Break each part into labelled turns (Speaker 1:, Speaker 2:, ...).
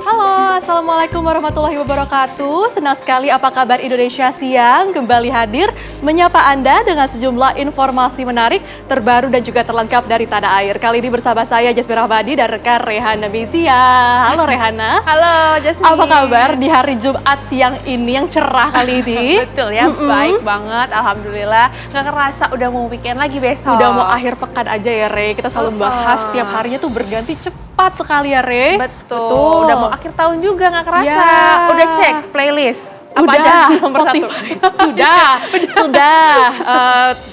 Speaker 1: Halo, Assalamualaikum warahmatullahi wabarakatuh. Senang sekali apa kabar Indonesia Siang kembali hadir menyapa Anda dengan sejumlah informasi menarik, terbaru dan juga terlengkap dari tanah air. Kali ini bersama saya Jasmine Rahmadi dan rekan Rehana Misia. Halo Rehana.
Speaker 2: Halo Jasmine.
Speaker 1: Apa kabar di hari Jumat siang ini yang cerah kali ini?
Speaker 2: Betul ya, baik banget. Alhamdulillah. Nggak kerasa udah mau weekend lagi besok.
Speaker 1: Udah mau akhir pekan aja ya Re. Kita selalu bahas tiap harinya tuh berganti cepat sekali ya Re.
Speaker 2: Betul. Udah mau akhir tahun juga nggak kerasa.
Speaker 1: Ya.
Speaker 2: Udah cek playlist. Apa
Speaker 1: Udah,
Speaker 2: aja nomor satu?
Speaker 1: sudah.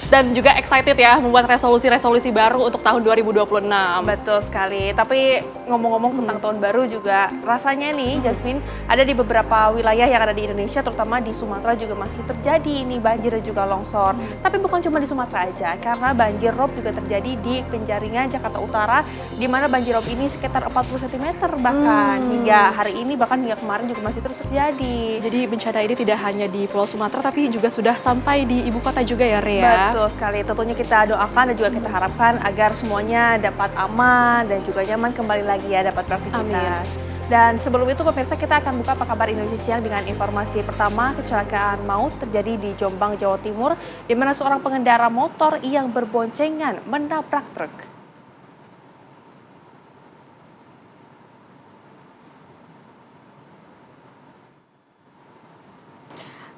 Speaker 1: Dan juga excited ya membuat resolusi-resolusi baru untuk tahun 2026.
Speaker 2: Betul sekali. Tapi ngomong-ngomong tentang tahun baru juga, rasanya nih Jasmine, ada di beberapa wilayah yang ada di Indonesia, terutama di Sumatera juga masih terjadi ini banjir dan juga longsor. Tapi bukan cuma di Sumatera aja, karena banjir rob juga terjadi di Penjaringan, Jakarta Utara, di mana banjir rob ini sekitar 40 cm bahkan hingga hari ini, bahkan hingga kemarin juga masih terus terjadi.
Speaker 1: Jadi bencana ini tidak hanya di Pulau Sumatera, tapi juga sudah sampai di ibu kota juga ya Rea.
Speaker 2: Betul sekali, tentunya kita doakan dan juga kita harapkan agar semuanya dapat aman dan juga nyaman kembali lagi ya, dapat beraktivitas.
Speaker 1: Amin.
Speaker 2: Dan sebelum itu pemirsa, kita akan buka apa kabar Indonesia Siang dengan informasi pertama. Kecelakaan maut terjadi di Jombang, Jawa Timur, di mana seorang pengendara motor yang berboncengan menabrak truk.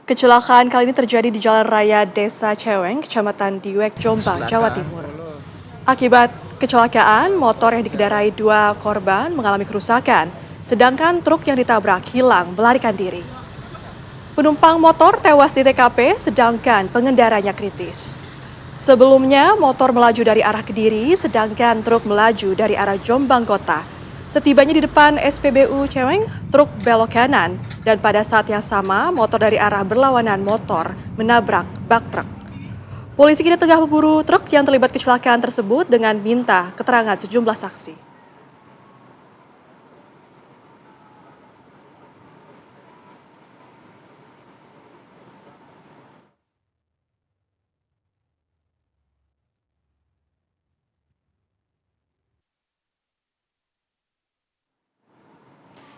Speaker 1: Kecelakaan kali ini terjadi di Jalan Raya Desa Ceweng, Kecamatan Diwek, Jombang, Jawa Timur. Akibat kecelakaan, motor yang dikendarai dua korban mengalami kerusakan, sedangkan truk yang ditabrak hilang melarikan diri. Penumpang motor tewas di TKP, sedangkan pengendaranya kritis. Sebelumnya, motor melaju dari arah Kediri, sedangkan truk melaju dari arah Jombang Kota. Setibanya di depan SPBU Ceweng, truk belok kanan, dan pada saat yang sama, motor dari arah berlawanan motor menabrak bak truk. Polisi kini tengah memburu truk yang terlibat kecelakaan tersebut dengan minta keterangan sejumlah saksi.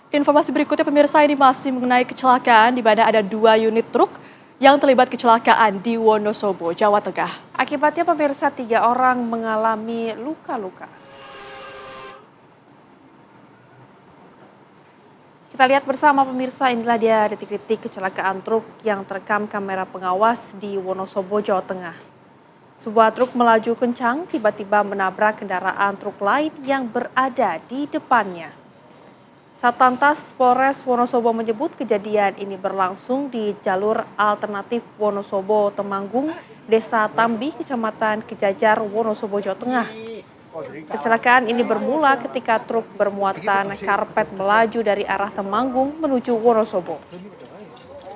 Speaker 1: Informasi berikutnya pemirsa, ini masih mengenai kecelakaan di mana ada 2 unit truk yang terlibat kecelakaan di Wonosobo, Jawa Tengah.
Speaker 2: Akibatnya pemirsa 3 orang mengalami luka-luka. Kita lihat bersama pemirsa, inilah dia detik-detik kecelakaan truk yang terekam kamera pengawas di Wonosobo, Jawa Tengah. Sebuah truk melaju kencang tiba-tiba menabrak kendaraan truk lain yang berada di depannya. Satlantas Polres Wonosobo menyebut kejadian ini berlangsung di jalur alternatif Wonosobo Temanggung, Desa Tambi, Kecamatan Kejajar, Wonosobo, Jawa Tengah. Kecelakaan ini bermula ketika truk bermuatan karpet melaju dari arah Temanggung menuju Wonosobo.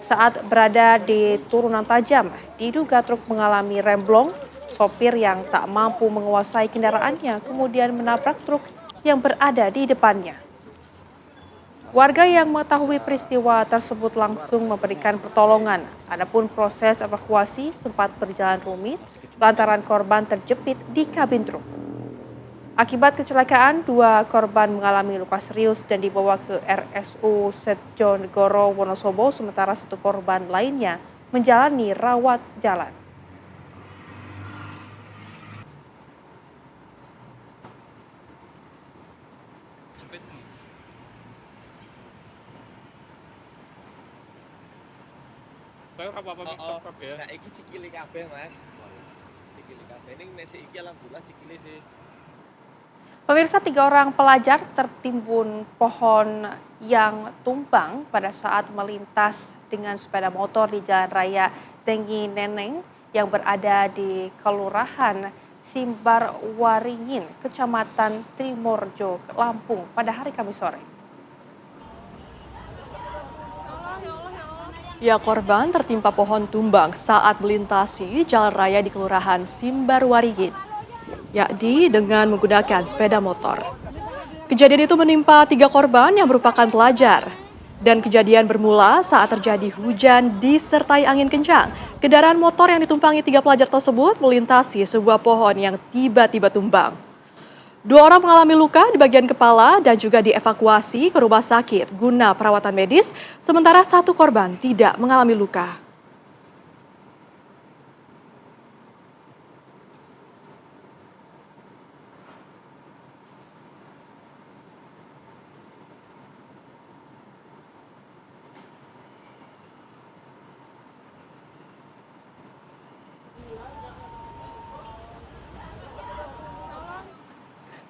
Speaker 2: Saat berada di turunan tajam, diduga truk mengalami remblong. Sopir yang tak mampu menguasai kendaraannya kemudian menabrak truk yang berada di depannya. Warga yang mengetahui peristiwa tersebut langsung memberikan pertolongan. Adapun proses evakuasi sempat berjalan rumit lantaran korban terjepit di kabin truk. Akibat kecelakaan, 2 korban mengalami luka serius dan dibawa ke RSU Setjonegoro Wonosobo, sementara 1 korban lainnya menjalani rawat jalan.
Speaker 3: Nah, iki sikile kabeh, Mas. Sikile kabeh ning nek iki alhamdulillah sikile sih.
Speaker 2: Pemirsa, 3 orang pelajar tertimbun pohon yang tumbang pada saat melintas dengan sepeda motor di Jalan Raya Tenggi Neneng yang berada di Kelurahan Simbarwaringin, Kecamatan Trimorjo, Lampung pada hari Kamis sore.
Speaker 1: Ya, korban tertimpa pohon tumbang saat melintasi jalan raya di Kelurahan Simbarwaringin, yakni dengan menggunakan sepeda motor. Kejadian itu menimpa 3 korban yang merupakan pelajar. Dan kejadian bermula saat terjadi hujan disertai angin kencang. Kendaraan motor yang ditumpangi 3 pelajar tersebut melintasi sebuah pohon yang tiba-tiba tumbang. 2 orang mengalami luka di bagian kepala dan juga dievakuasi ke rumah sakit guna perawatan medis, sementara 1 korban tidak mengalami luka.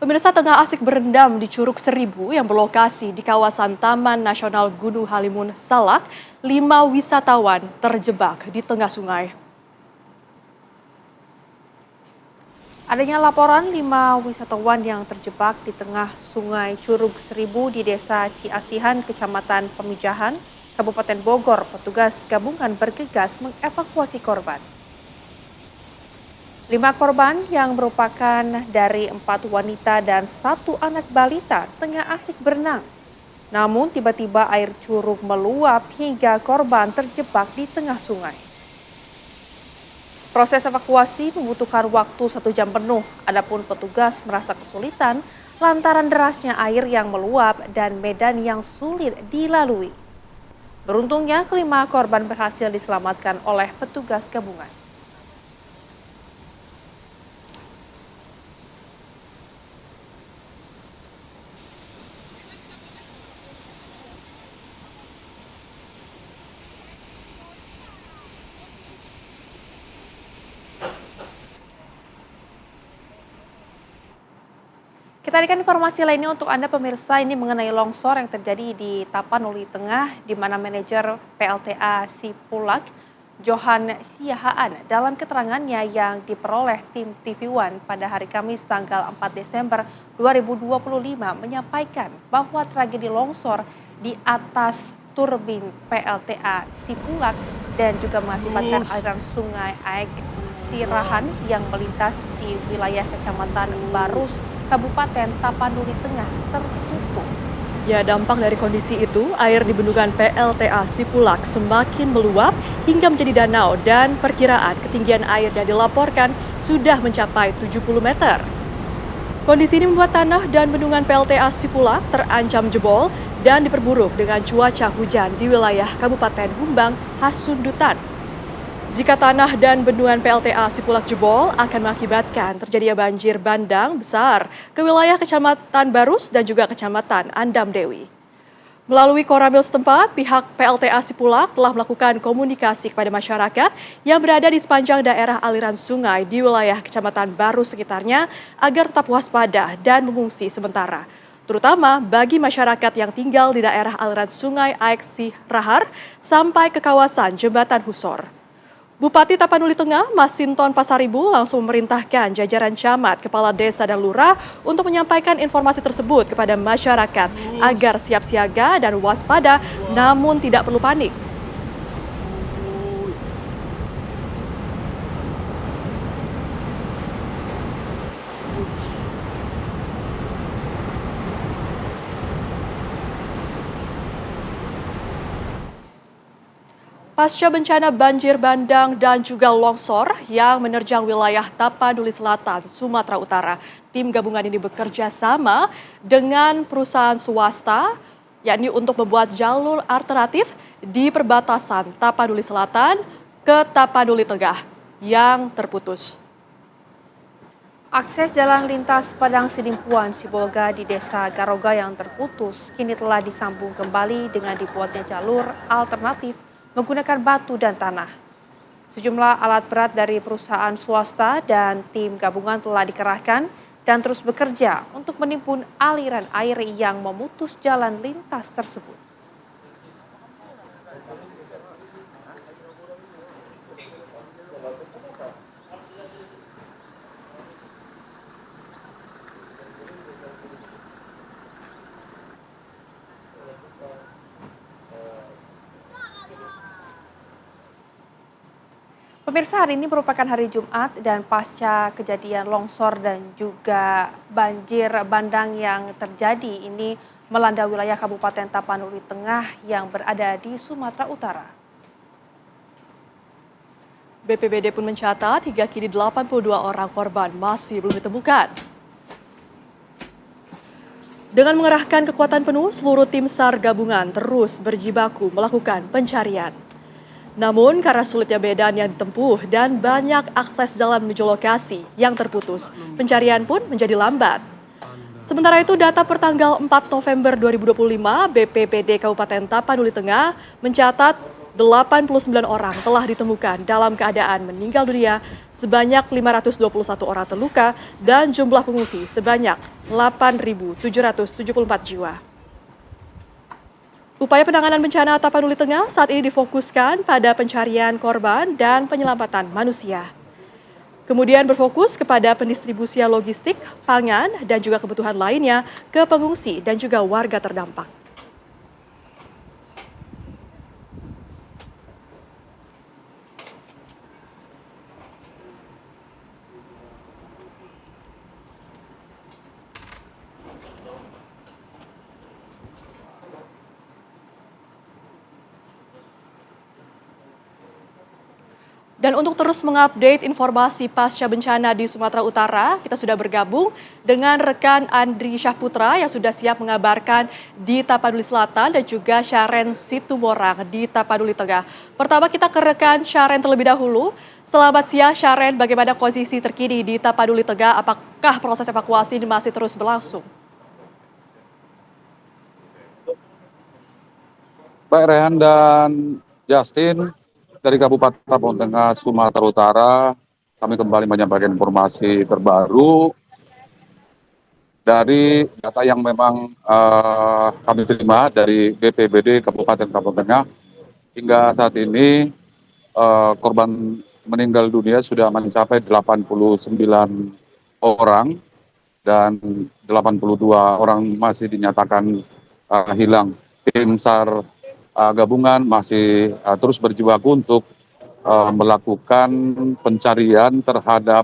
Speaker 1: Pemirsa, tengah asik berendam di Curug Seribu yang berlokasi di kawasan Taman Nasional Gunung Halimun Salak, 5 wisatawan terjebak di tengah sungai.
Speaker 2: Adanya laporan 5 wisatawan yang terjebak di tengah sungai Curug Seribu di Desa Ciasihan, Kecamatan Pemijahan, Kabupaten Bogor. Petugas gabungan bergegas mengevakuasi korban. 5 korban yang merupakan dari 4 wanita dan 1 anak balita tengah asik berenang. Namun tiba-tiba air curug meluap hingga korban terjebak di tengah sungai. Proses evakuasi membutuhkan waktu 1 jam penuh. Adapun petugas merasa kesulitan lantaran derasnya air yang meluap dan medan yang sulit dilalui. Beruntungnya kelima korban berhasil diselamatkan oleh petugas gabungan. Kita hadirkan informasi lainnya untuk Anda pemirsa, ini mengenai longsor yang terjadi di Tapanuli Tengah, di mana manajer PLTA Sipulak, Johan Siahaan, dalam keterangannya yang diperoleh tim TV One pada hari Kamis tanggal 4 Desember 2025 menyampaikan bahwa tragedi longsor di atas turbin PLTA Sipulak dan juga mengakibatkan aliran sungai Aek Sirahan yang melintas di wilayah Kecamatan Barus, Kabupaten Tapanuli Tengah tertutup.
Speaker 1: Ya, dampak dari kondisi itu, air di bendungan PLTA Sipulak semakin meluap hingga menjadi danau dan perkiraan ketinggian air yang dilaporkan sudah mencapai 70 meter. Kondisi ini membuat tanah dan bendungan PLTA Sipulak terancam jebol dan diperburuk dengan cuaca hujan di wilayah Kabupaten Humbang, Hasundutan. Jika tanah dan bendungan PLTA Sipulak jebol, akan mengakibatkan terjadinya banjir bandang besar ke wilayah Kecamatan Barus dan juga Kecamatan Andam Dewi. Melalui koramil setempat, pihak PLTA Sipulak telah melakukan komunikasi kepada masyarakat yang berada di sepanjang daerah aliran sungai di wilayah Kecamatan Barus sekitarnya agar tetap waspada dan mengungsi sementara, terutama bagi masyarakat yang tinggal di daerah aliran sungai Aek Sirahar sampai ke kawasan Jembatan Husor. Bupati Tapanuli Tengah, Masinton Pasaribu, langsung memerintahkan jajaran camat, kepala desa dan lurah untuk menyampaikan informasi tersebut kepada masyarakat agar siap siaga dan waspada namun tidak perlu panik. Pasca bencana banjir bandang dan juga longsor yang menerjang wilayah Tapanuli Selatan, Sumatera Utara, tim gabungan ini bekerja sama dengan perusahaan swasta, yakni untuk membuat jalur alternatif di perbatasan Tapanuli Selatan ke Tapanuli Tengah yang terputus.
Speaker 2: Akses jalan lintas Padang Sidimpuan Sibolga di Desa Garoga yang terputus kini telah disambung kembali dengan dibuatnya jalur alternatif menggunakan batu dan tanah. Sejumlah alat berat dari perusahaan swasta dan tim gabungan telah dikerahkan dan terus bekerja untuk menimbun aliran air yang memutus jalan lintas tersebut. Pemirsa, hari ini merupakan hari Jumat dan pasca kejadian longsor dan juga banjir bandang yang terjadi ini melanda wilayah Kabupaten Tapanuli Tengah yang berada di Sumatera Utara.
Speaker 1: BPBD pun mencatat hingga kini 82 orang korban masih belum ditemukan. Dengan mengerahkan kekuatan penuh, seluruh tim SAR gabungan terus berjibaku melakukan pencarian. Namun karena sulitnya medan yang ditempuh dan banyak akses jalan menuju lokasi yang terputus, pencarian pun menjadi lambat. Sementara itu, data per tanggal 4 November 2025, BPBD Kabupaten Tapanuli Tengah mencatat 89 orang telah ditemukan dalam keadaan meninggal dunia, sebanyak 521 orang terluka, dan jumlah pengungsi sebanyak 8.774 jiwa. Upaya penanganan bencana Tapanuli Tengah saat ini difokuskan pada pencarian korban dan penyelamatan manusia. Kemudian berfokus kepada pendistribusian logistik, pangan, dan juga kebutuhan lainnya ke pengungsi dan juga warga terdampak. Dan untuk terus mengupdate informasi pasca bencana di Sumatera Utara, kita sudah bergabung dengan rekan Andri Syahputra yang sudah siap mengabarkan di Tapanuli Selatan dan juga Syaren Situmorang di Tapanuli Tengah. Pertama kita ke rekan Syaren terlebih dahulu. Selamat siang Syaren, bagaimana posisi terkini di Tapanuli Tengah? Apakah proses evakuasi ini masih terus berlangsung?
Speaker 4: Baik Rehan dan Justin, dari Kabupaten Tapanuli Tengah, Sumatera Utara, kami kembali menyampaikan informasi terbaru dari data yang memang kami terima dari BPBD Kabupaten Tapanuli Tengah. Hingga saat ini korban meninggal dunia sudah mencapai 89 orang dan 82 orang masih dinyatakan hilang. Tim SAR gabungan masih terus berjibaku untuk melakukan pencarian terhadap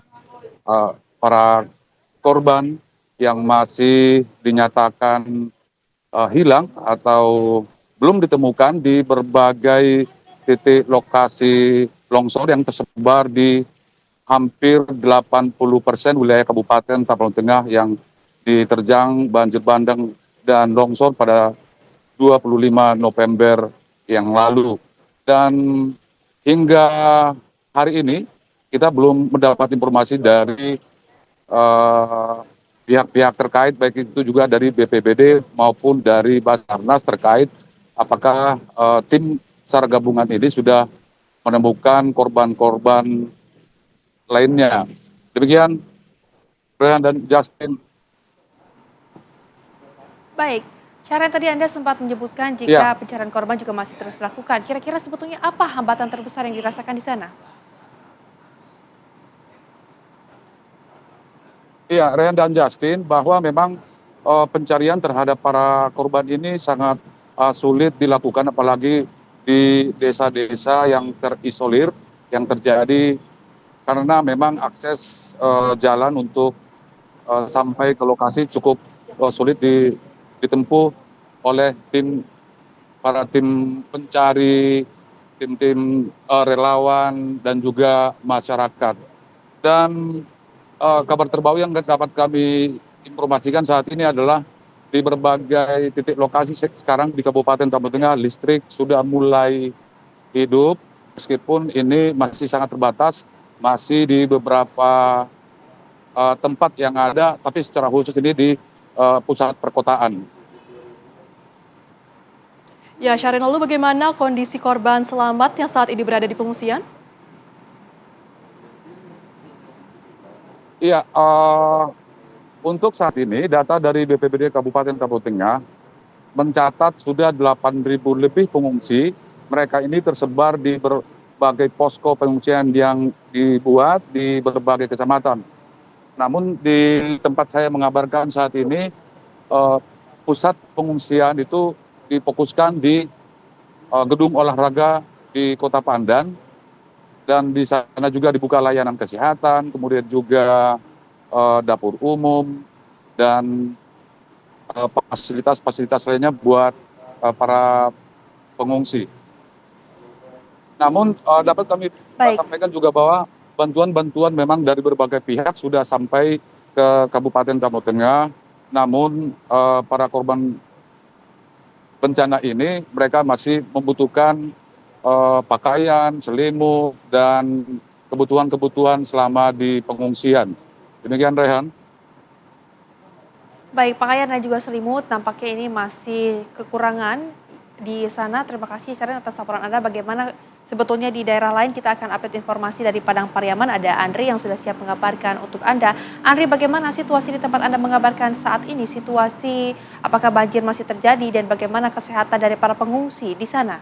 Speaker 4: para korban yang masih dinyatakan hilang atau belum ditemukan di berbagai titik lokasi longsor yang tersebar di hampir 80% wilayah Kabupaten Tapanuli Tengah yang diterjang banjir bandang dan longsor pada 25 November yang lalu. Dan hingga hari ini kita belum mendapat informasi dari pihak-pihak terkait, baik itu juga dari BPBD maupun dari Basarnas terkait apakah tim SAR gabungan ini sudah menemukan korban-korban lainnya. Demikian, Brian dan Justin.
Speaker 2: Baik, Syaren, tadi Anda sempat menyebutkan jika pencarian korban juga masih terus dilakukan. Kira-kira sebetulnya apa hambatan terbesar yang dirasakan di sana?
Speaker 4: Iya, Rian dan Justin, bahwa memang pencarian terhadap para korban ini sangat sulit dilakukan, apalagi di desa-desa yang terisolir, yang terjadi karena memang akses jalan untuk sampai ke lokasi cukup sulit ditempuh oleh para tim pencari, tim-tim relawan dan juga masyarakat. Dan kabar terbaru yang dapat kami informasikan saat ini adalah di berbagai titik lokasi sekarang di Kabupaten Tapanuli Tengah listrik sudah mulai hidup, meskipun ini masih sangat terbatas, masih di beberapa tempat yang ada, tapi secara khusus ini di pusat perkotaan.
Speaker 1: Ya, Syaren, lalu bagaimana kondisi korban selamat yang saat ini berada di pengungsian?
Speaker 4: Iya, untuk saat ini data dari BPBD Kabupaten Tapanuli Tengah mencatat sudah 8.000 lebih pengungsi. Mereka ini tersebar di berbagai posko pengungsian yang dibuat di berbagai kecamatan. Namun di tempat saya mengabarkan saat ini, pusat pengungsian itu difokuskan di gedung olahraga di Kota Pandan, dan di sana juga dibuka layanan kesehatan, kemudian juga dapur umum dan fasilitas-fasilitas lainnya buat para pengungsi. Namun dapat kami sampaikan juga bahwa bantuan-bantuan memang dari berbagai pihak sudah sampai ke Kabupaten Tapanuli Tengah, namun para korban bencana ini mereka masih membutuhkan pakaian, selimut, dan kebutuhan-kebutuhan selama di pengungsian. Demikian Rehan.
Speaker 2: Baik, pakaian dan juga selimut nampaknya ini masih kekurangan di sana. Terima kasih Sherin atas laporan Anda. Bagaimana sebetulnya di daerah lain, kita akan update informasi dari Padang Pariaman. Ada Andri yang sudah siap mengabarkan untuk Anda. Andri, bagaimana situasi di tempat Anda mengabarkan saat ini? Situasi apakah banjir masih terjadi dan bagaimana kesehatan dari para pengungsi di sana?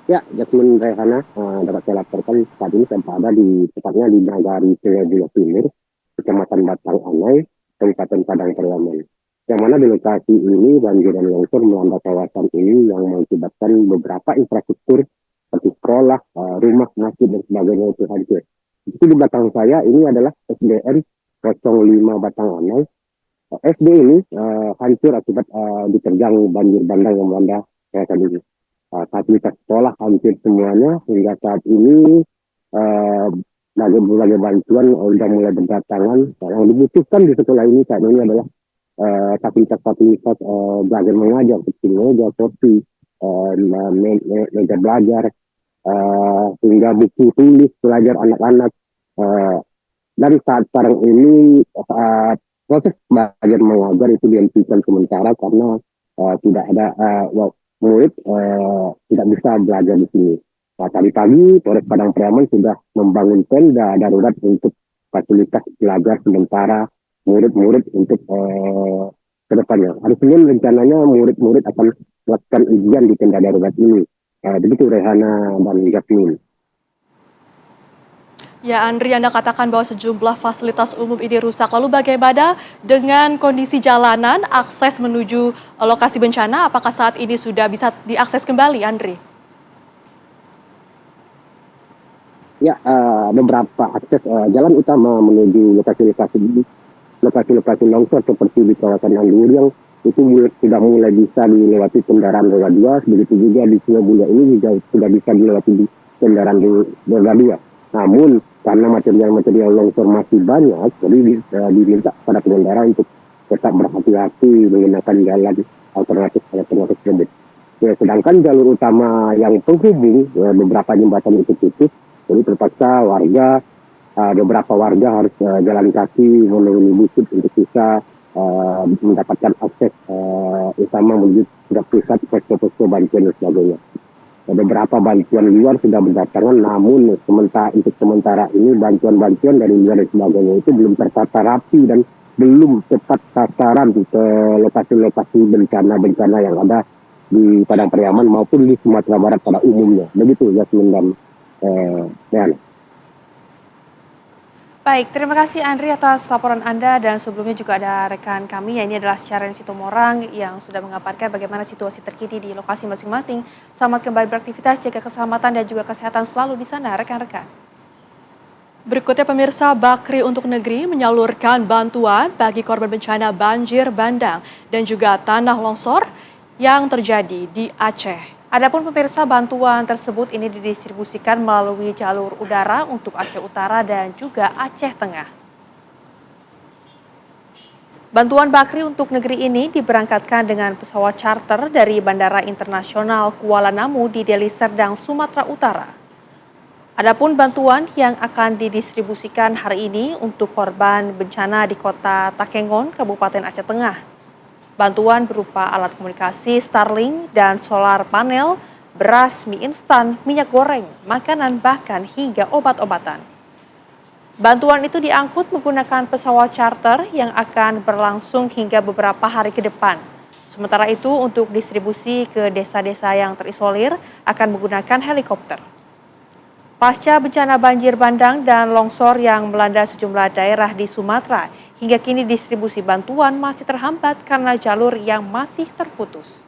Speaker 5: Ya, Jasmine Rehana dapat saya laporkan saat ini saya berada di tepatnya di Nagari Jaya Timur, Kecamatan Batang Anai, Kabupaten Padang Pariaman. Yang mana di lokasi ini banjir dan longsor melanda kawasan ini yang mengakibatkan beberapa infrastruktur seperti sekolah, rumah, masjid dan sebagainya itu hancur. Itu di belakang saya ini adalah SDN 05 Batang Anai. SD ini hancur akibat diterjang banjir bandang yang melanda kawasan ini. Fasilitas sekolah hampir semuanya hingga saat ini uh, berbagai bantuan sudah mulai berdatangan. Yang dibutuhkan di sekolah ini saat ini adalah fasilitas belajar mengajar seperti meja, kursi, meja belajar, hingga buku tulis belajar anak-anak. Dan saat sekarang ini proses belajar mengajar itu dihentikan sementara karena tidak ada murid tidak bisa belajar di sini. Nah, tadi pagi Polres Padang Pariaman sudah membangun tenda darurat untuk fasilitas belajar sementara murid-murid untuk ke depannya. Hari Senin rencananya murid-murid akan melakukan ujian di tenda darurat ini. Begitu Rehana dan Jasmine.
Speaker 1: Ya, Andri, Anda katakan bahwa sejumlah fasilitas umum ini rusak. Lalu bagaimana dengan kondisi jalanan, akses menuju lokasi bencana? Apakah saat ini sudah bisa diakses kembali, Andri?
Speaker 5: Ya, beberapa akses jalan utama menuju lokasi-lokasi longsor seperti di kawasan Anduriang itu sudah mulai bisa dilewati kendaraan roda 2. Begitu juga di Sungai Bulia ini juga sudah bisa dilewati di kendaraan roda 2. Namun karena material longsor masih banyak, jadi diminta pada pengendara untuk tetap berhati-hati menggunakan jalan alternatif tersebut. Ya, sedangkan jalur utama yang penghubung beberapa jembatan itu putus, jadi terpaksa beberapa warga harus jalan kaki menuruni bukit untuk bisa mendapatkan akses utama menuju ke pusat posko-posko bantuan dan sebagainya. Beberapa bantuan luar sudah berdatangan, namun untuk sementara ini bantuan-bantuan dari luar dan sebagainya itu belum tertata rapi dan belum tepat sasaran ke lokasi-lokasi bencana-bencana yang ada di Padang Pariaman maupun di Sumatera Barat pada umumnya. Begitu Jasmine dan Diana.
Speaker 2: Baik, terima kasih Andri atas laporan Anda dan sebelumnya juga ada rekan kami, ini adalah Sherin Sitomorang yang sudah mengabarkan bagaimana situasi terkini di lokasi masing-masing. Selamat kembali beraktivitas, jaga keselamatan dan juga kesehatan selalu di sana rekan-rekan.
Speaker 1: Berikutnya pemirsa, Bakri untuk Negeri menyalurkan bantuan bagi korban bencana banjir bandang dan juga tanah longsor yang terjadi di Aceh.
Speaker 2: Adapun pemirsa, bantuan tersebut ini didistribusikan melalui jalur udara untuk Aceh Utara dan juga Aceh Tengah. Bantuan Bakri untuk negeri ini diberangkatkan dengan pesawat charter dari Bandara Internasional Kuala Namu di Deli Serdang, Sumatera Utara. Adapun bantuan yang akan didistribusikan hari ini untuk korban bencana di kota Takengon, Kabupaten Aceh Tengah. Bantuan berupa alat komunikasi Starlink dan solar panel, beras, mie instan, minyak goreng, makanan, bahkan hingga obat-obatan. Bantuan itu diangkut menggunakan pesawat charter yang akan berlangsung hingga beberapa hari ke depan. Sementara itu untuk distribusi ke desa-desa yang terisolir akan menggunakan helikopter. Pasca bencana banjir bandang dan longsor yang melanda sejumlah daerah di Sumatera, hingga kini distribusi bantuan masih terhambat karena jalur yang masih terputus.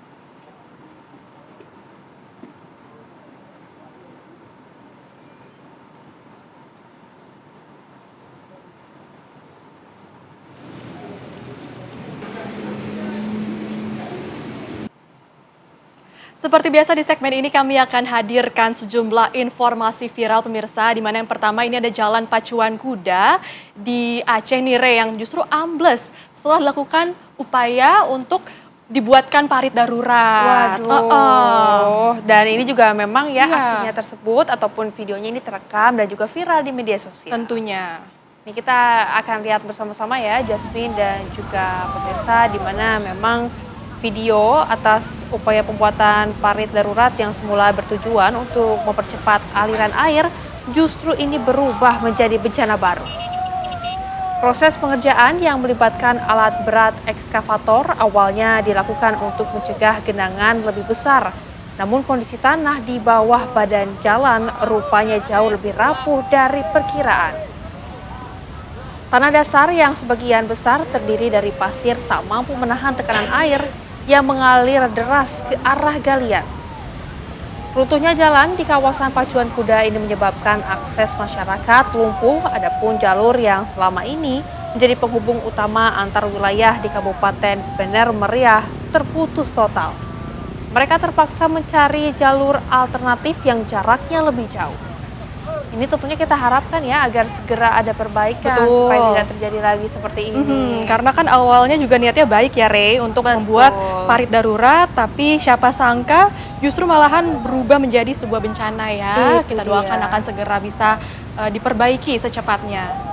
Speaker 1: Seperti biasa di segmen ini kami akan hadirkan sejumlah informasi viral pemirsa, di mana yang pertama ini ada jalan pacuan kuda di Aceh nih Re, yang justru ambles setelah dilakukan upaya untuk dibuatkan parit darurat.
Speaker 2: Waduh, dan ini juga memang ya
Speaker 1: Iya.
Speaker 2: aksinya tersebut ataupun videonya ini terekam dan juga viral di media sosial.
Speaker 1: Tentunya.
Speaker 2: Ini kita akan lihat bersama-sama ya, Jasmine dan juga pemirsa, di mana memang video atas upaya pembuatan parit darurat yang semula bertujuan untuk mempercepat aliran air, justru ini berubah menjadi bencana baru. Proses pengerjaan yang melibatkan alat berat ekskavator awalnya dilakukan untuk mencegah genangan lebih besar. Namun kondisi tanah di bawah badan jalan rupanya jauh lebih rapuh dari perkiraan. Tanah dasar yang sebagian besar terdiri dari pasir tak mampu menahan tekanan air yang mengalir deras ke arah galian. Runtuhnya jalan di kawasan pacuan kuda ini menyebabkan akses masyarakat lumpuh, adapun jalur yang selama ini menjadi penghubung utama antar wilayah di Kabupaten Bener Meriah terputus total. Mereka terpaksa mencari jalur alternatif yang jaraknya lebih jauh. Ini tentunya kita harapkan ya agar segera ada perbaikan supaya tidak terjadi lagi seperti ini.
Speaker 1: Karena kan awalnya juga niatnya baik ya Re untuk membuat parit darurat, tapi siapa sangka justru malahan berubah menjadi sebuah bencana ya.
Speaker 2: Itu
Speaker 1: Kita doakan
Speaker 2: dia.
Speaker 1: akan segera bisa diperbaiki secepatnya.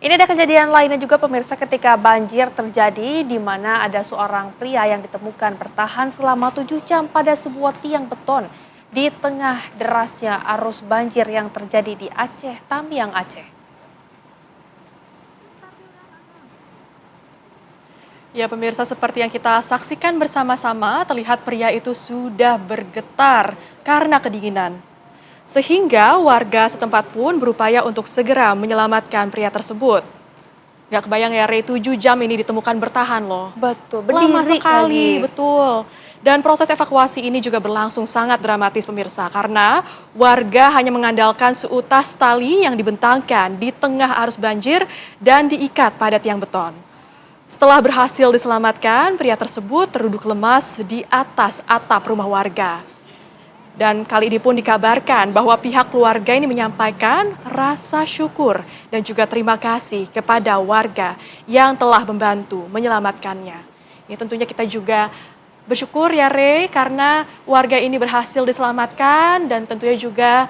Speaker 2: Ini ada kejadian lainnya juga pemirsa ketika banjir terjadi di mana ada seorang pria yang ditemukan bertahan selama 7 jam pada sebuah tiang beton di tengah derasnya arus banjir yang terjadi di Aceh, Tamiang, Aceh.
Speaker 1: Ya pemirsa, seperti yang kita saksikan bersama-sama, terlihat pria itu sudah bergetar karena kedinginan. Sehingga warga setempat pun berupaya untuk segera menyelamatkan pria tersebut. Gak kebayang ya Re, 7 jam ini ditemukan bertahan loh.
Speaker 2: Betul,
Speaker 1: Lama
Speaker 2: berdiri
Speaker 1: sekali,
Speaker 2: lagi.
Speaker 1: betul. Dan proses evakuasi ini juga berlangsung sangat dramatis pemirsa, karena warga hanya mengandalkan seutas tali yang dibentangkan di tengah arus banjir dan diikat pada tiang beton. Setelah berhasil diselamatkan, pria tersebut terduduk lemas di atas atap rumah warga. Dan kali ini pun dikabarkan bahwa pihak keluarga ini menyampaikan rasa syukur dan juga terima kasih kepada warga yang telah membantu menyelamatkannya. Ini tentunya kita juga bersyukur ya Re, karena warga ini berhasil diselamatkan dan tentunya juga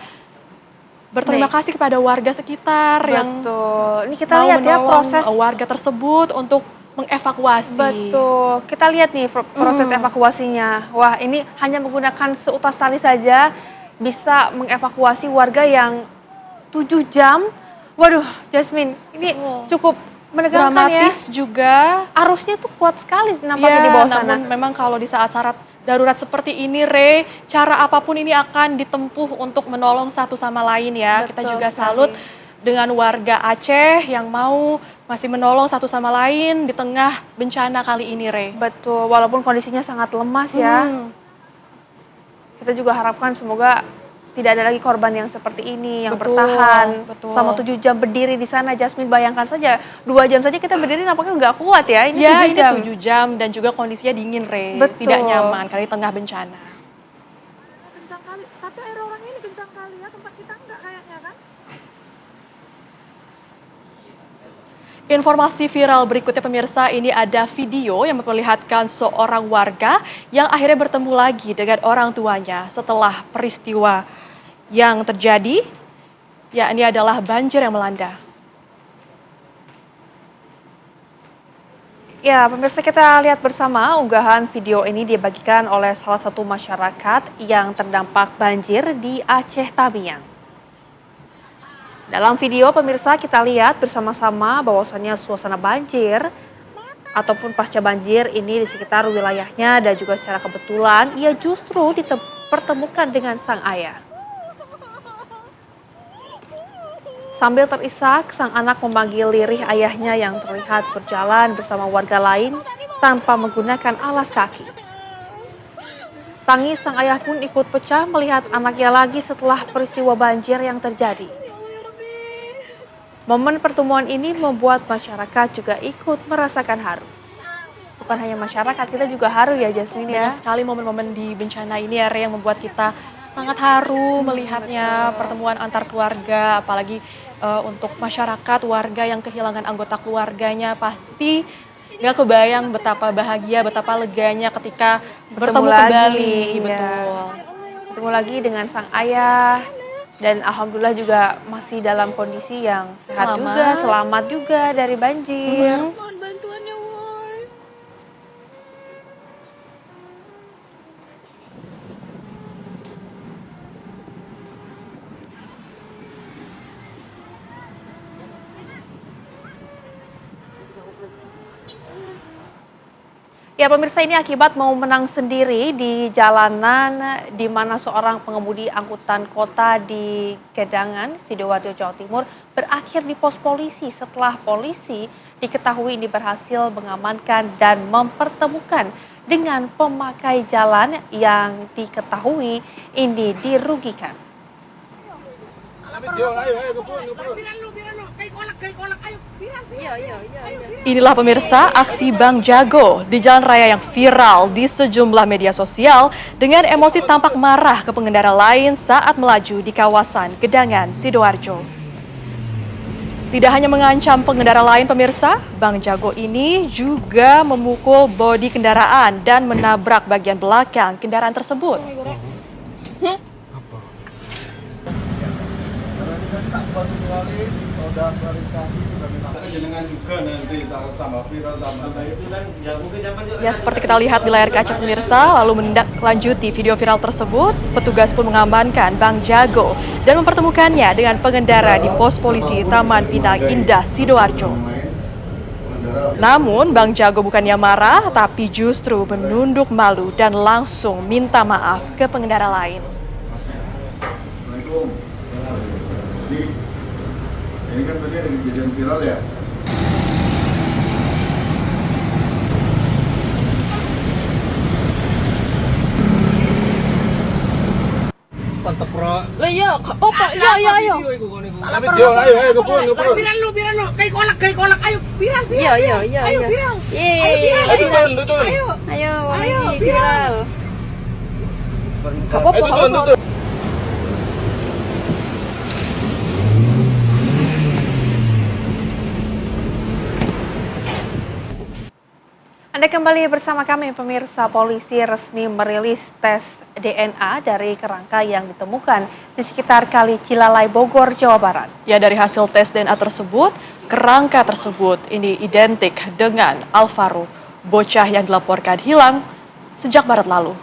Speaker 1: berterima kasih kepada warga sekitar yang
Speaker 2: Betul. Ini kita
Speaker 1: mau
Speaker 2: lihat ya
Speaker 1: menolong
Speaker 2: proses
Speaker 1: warga tersebut untuk mengevakuasi.
Speaker 2: Betul, kita lihat nih proses evakuasinya. Wah, ini hanya menggunakan seutas tali saja bisa mengevakuasi warga yang 7 jam. Waduh, Jasmine, ini cukup menegangkan
Speaker 1: Dramatis
Speaker 2: ya.
Speaker 1: juga.
Speaker 2: Arusnya tuh kuat sekali nampaknya di bawah sana.
Speaker 1: Namun memang kalau di saat-saat darurat seperti ini, Re, cara apapun ini akan ditempuh untuk menolong satu sama lain ya. Kita
Speaker 2: Betul
Speaker 1: juga
Speaker 2: sekali.
Speaker 1: salut dengan warga Aceh yang mau masih menolong satu sama lain di tengah bencana kali ini, Re.
Speaker 2: Betul, walaupun kondisinya sangat lemas ya. Kita juga harapkan semoga tidak ada lagi korban yang seperti ini, yang
Speaker 1: Betul,
Speaker 2: bertahan
Speaker 1: betul.
Speaker 2: selama 7 jam berdiri di sana. Jasmine, bayangkan saja 2 jam saja kita berdiri nampaknya nggak kuat ya. Ini
Speaker 1: Ya,
Speaker 2: 7
Speaker 1: ini
Speaker 2: jam.
Speaker 1: 7 jam dan juga kondisinya dingin, Re.
Speaker 2: Betul.
Speaker 1: Tidak nyaman kali tengah bencana.
Speaker 6: Kencang kali, tapi air orang ini kencang kali ya, tempat kita enggak kayaknya kan?
Speaker 1: Informasi viral berikutnya pemirsa, ini ada video yang memperlihatkan seorang warga yang akhirnya bertemu lagi dengan orang tuanya setelah peristiwa yang terjadi, ya ini adalah banjir yang melanda.
Speaker 2: Ya, pemirsa, kita lihat bersama unggahan video ini dibagikan oleh salah satu masyarakat yang terdampak banjir di Aceh, Tamiang. Dalam video pemirsa kita lihat bersama-sama bahwasannya suasana banjir ataupun pasca banjir ini di sekitar wilayahnya dan juga secara kebetulan ia justru dipertemukan dengan sang ayah. Sambil terisak, sang anak memanggil lirih ayahnya yang terlihat berjalan bersama warga lain tanpa menggunakan alas kaki. Tangis sang ayah pun ikut pecah melihat anaknya lagi setelah peristiwa banjir yang terjadi. Momen pertemuan ini membuat masyarakat juga ikut merasakan haru. Bukan hanya masyarakat, kita juga haru ya Jasmine ya.
Speaker 1: Banyak sekali momen-momen di bencana ini ya, Re, yang membuat kita sangat haru melihatnya, pertemuan antar keluarga, apalagi untuk masyarakat, warga yang kehilangan anggota keluarganya, pasti nggak kebayang betapa bahagia, betapa leganya ketika bertemu kembali.
Speaker 2: Iya.
Speaker 1: Betul.
Speaker 2: Bertemu lagi dengan sang ayah, dan alhamdulillah juga masih dalam kondisi yang sehat juga, selamat juga dari banjir.
Speaker 6: Mohon bantuannya, woi.
Speaker 2: Ya pemirsa, ini akibat mau menang sendiri di jalanan di mana seorang pengemudi angkutan kota di Gedangan, Sidoarjo, Jawa Timur berakhir di pos polisi setelah polisi diketahui ini berhasil mengamankan dan mempertemukan dengan pemakai jalan yang diketahui ini dirugikan.
Speaker 1: Inilah pemirsa aksi Bang Jago di jalan raya yang viral di sejumlah media sosial dengan emosi tampak marah ke pengendara lain saat melaju di kawasan Gedangan, Sidoarjo. Tidak hanya mengancam pengendara lain pemirsa, Bang Jago ini juga memukul bodi kendaraan dan menabrak bagian belakang kendaraan tersebut. Ya, seperti kita lihat di layar kaca pemirsa, lalu menindaklanjuti video viral tersebut, petugas pun mengamankan Bang Jago dan mempertemukannya dengan pengendara di pos polisi Taman Pinang Indah, Sidoarjo. Namun, Bang Jago bukannya marah, tapi justru menunduk malu dan langsung minta maaf ke pengendara lain.
Speaker 7: Ini kan tadi ada kejadian viral ya.
Speaker 3: Mantap, bro.
Speaker 6: Lah iya, opo, iya.
Speaker 3: Ayo, ayo, kepun.
Speaker 6: Biran lu, kayak kolak, ayo, biran.
Speaker 2: Iya.
Speaker 6: Ayo, biran.
Speaker 2: Ayo, viral. Anda kembali bersama kami pemirsa. Polisi resmi merilis tes DNA dari kerangka yang ditemukan di sekitar Kali Cilalai, Bogor, Jawa Barat.
Speaker 1: Ya, dari hasil tes DNA tersebut, kerangka tersebut ini identik dengan Alvaro, bocah yang dilaporkan hilang sejak Maret lalu.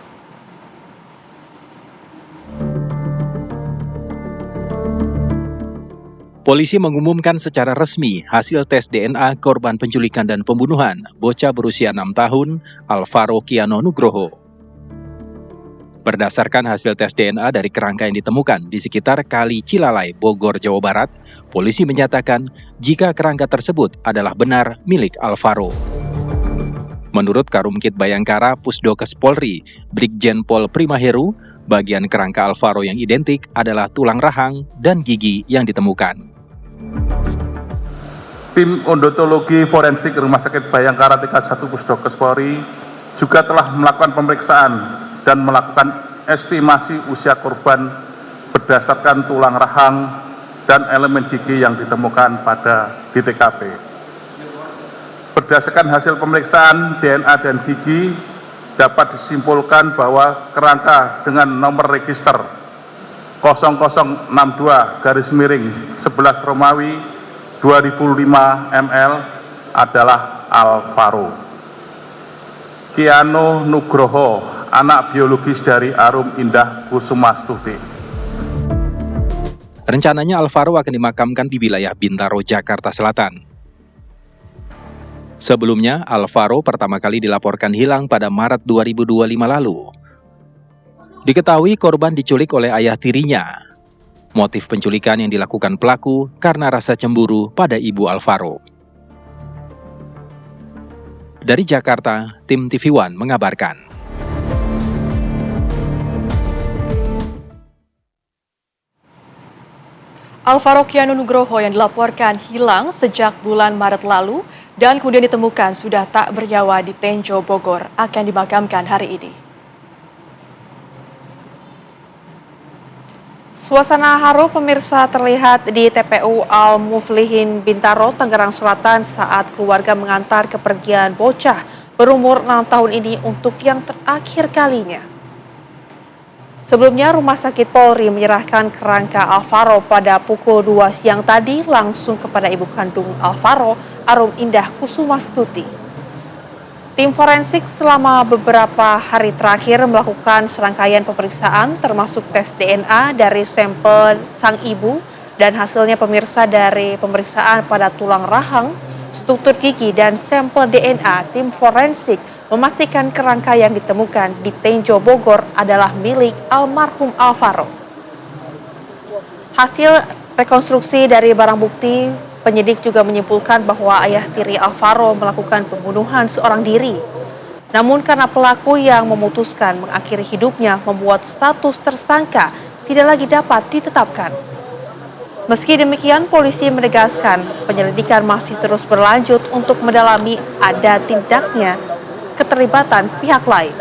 Speaker 8: Polisi mengumumkan secara resmi hasil tes DNA korban penculikan dan pembunuhan bocah berusia 6 tahun, Alvaro Kiano Nugroho. Berdasarkan hasil tes DNA dari kerangka yang ditemukan di sekitar Kali Cilalai, Bogor, Jawa Barat, polisi menyatakan jika kerangka tersebut adalah benar milik Alvaro. Menurut Karumkit Bayangkara Pusdokes Polri, Brigjen Pol Primaheru, bagian kerangka Alvaro yang identik adalah tulang rahang dan gigi yang ditemukan.
Speaker 7: Tim odontologi forensik Rumah Sakit Bayangkara tingkat 1 Pusdokes Polri juga telah melakukan pemeriksaan dan melakukan estimasi usia korban berdasarkan tulang rahang dan elemen gigi yang ditemukan di TKP. Berdasarkan hasil pemeriksaan DNA dan gigi, dapat disimpulkan bahwa kerangka dengan nomor register 0062 /11 Romawi 2005 ML adalah Alvaro Kiano Nugroho, anak biologis dari Arum Indah Kusumastuti.
Speaker 8: Rencananya Alvaro akan dimakamkan di wilayah Bintaro, Jakarta Selatan. Sebelumnya, Alvaro pertama kali dilaporkan hilang pada Maret 2025 lalu. Diketahui korban diculik oleh ayah tirinya. Motif penculikan yang dilakukan pelaku karena rasa cemburu pada ibu Alvaro. Dari Jakarta, tim TV One mengabarkan.
Speaker 1: Alvaro Kianu Nugroho yang dilaporkan hilang sejak bulan Maret lalu dan kemudian ditemukan sudah tak bernyawa di Tenjo, Bogor akan dimakamkan hari ini.
Speaker 2: Suasana haru pemirsa terlihat di TPU Al-Muflihin Bintaro, Tangerang Selatan saat keluarga mengantar kepergian bocah berumur 6 tahun ini untuk yang terakhir kalinya. Sebelumnya, Rumah Sakit Polri menyerahkan kerangka Alvaro pada pukul 2 siang tadi langsung kepada ibu kandung Alvaro, Arum Indah Kusumastuti. Tim forensik selama beberapa hari terakhir melakukan serangkaian pemeriksaan termasuk tes DNA dari sampel sang ibu dan hasilnya pemirsa dari pemeriksaan pada tulang rahang, struktur gigi dan sampel DNA tim forensik memastikan kerangka yang ditemukan di Tenjo, Bogor adalah milik almarhum Alvaro. Hasil rekonstruksi dari barang bukti, penyidik juga menyimpulkan bahwa ayah tiri Alvaro melakukan pembunuhan seorang diri. Namun karena pelaku yang memutuskan mengakhiri hidupnya membuat status tersangka tidak lagi dapat ditetapkan. Meski demikian, polisi menegaskan penyelidikan masih terus berlanjut untuk mendalami ada tindaknya keterlibatan pihak lain.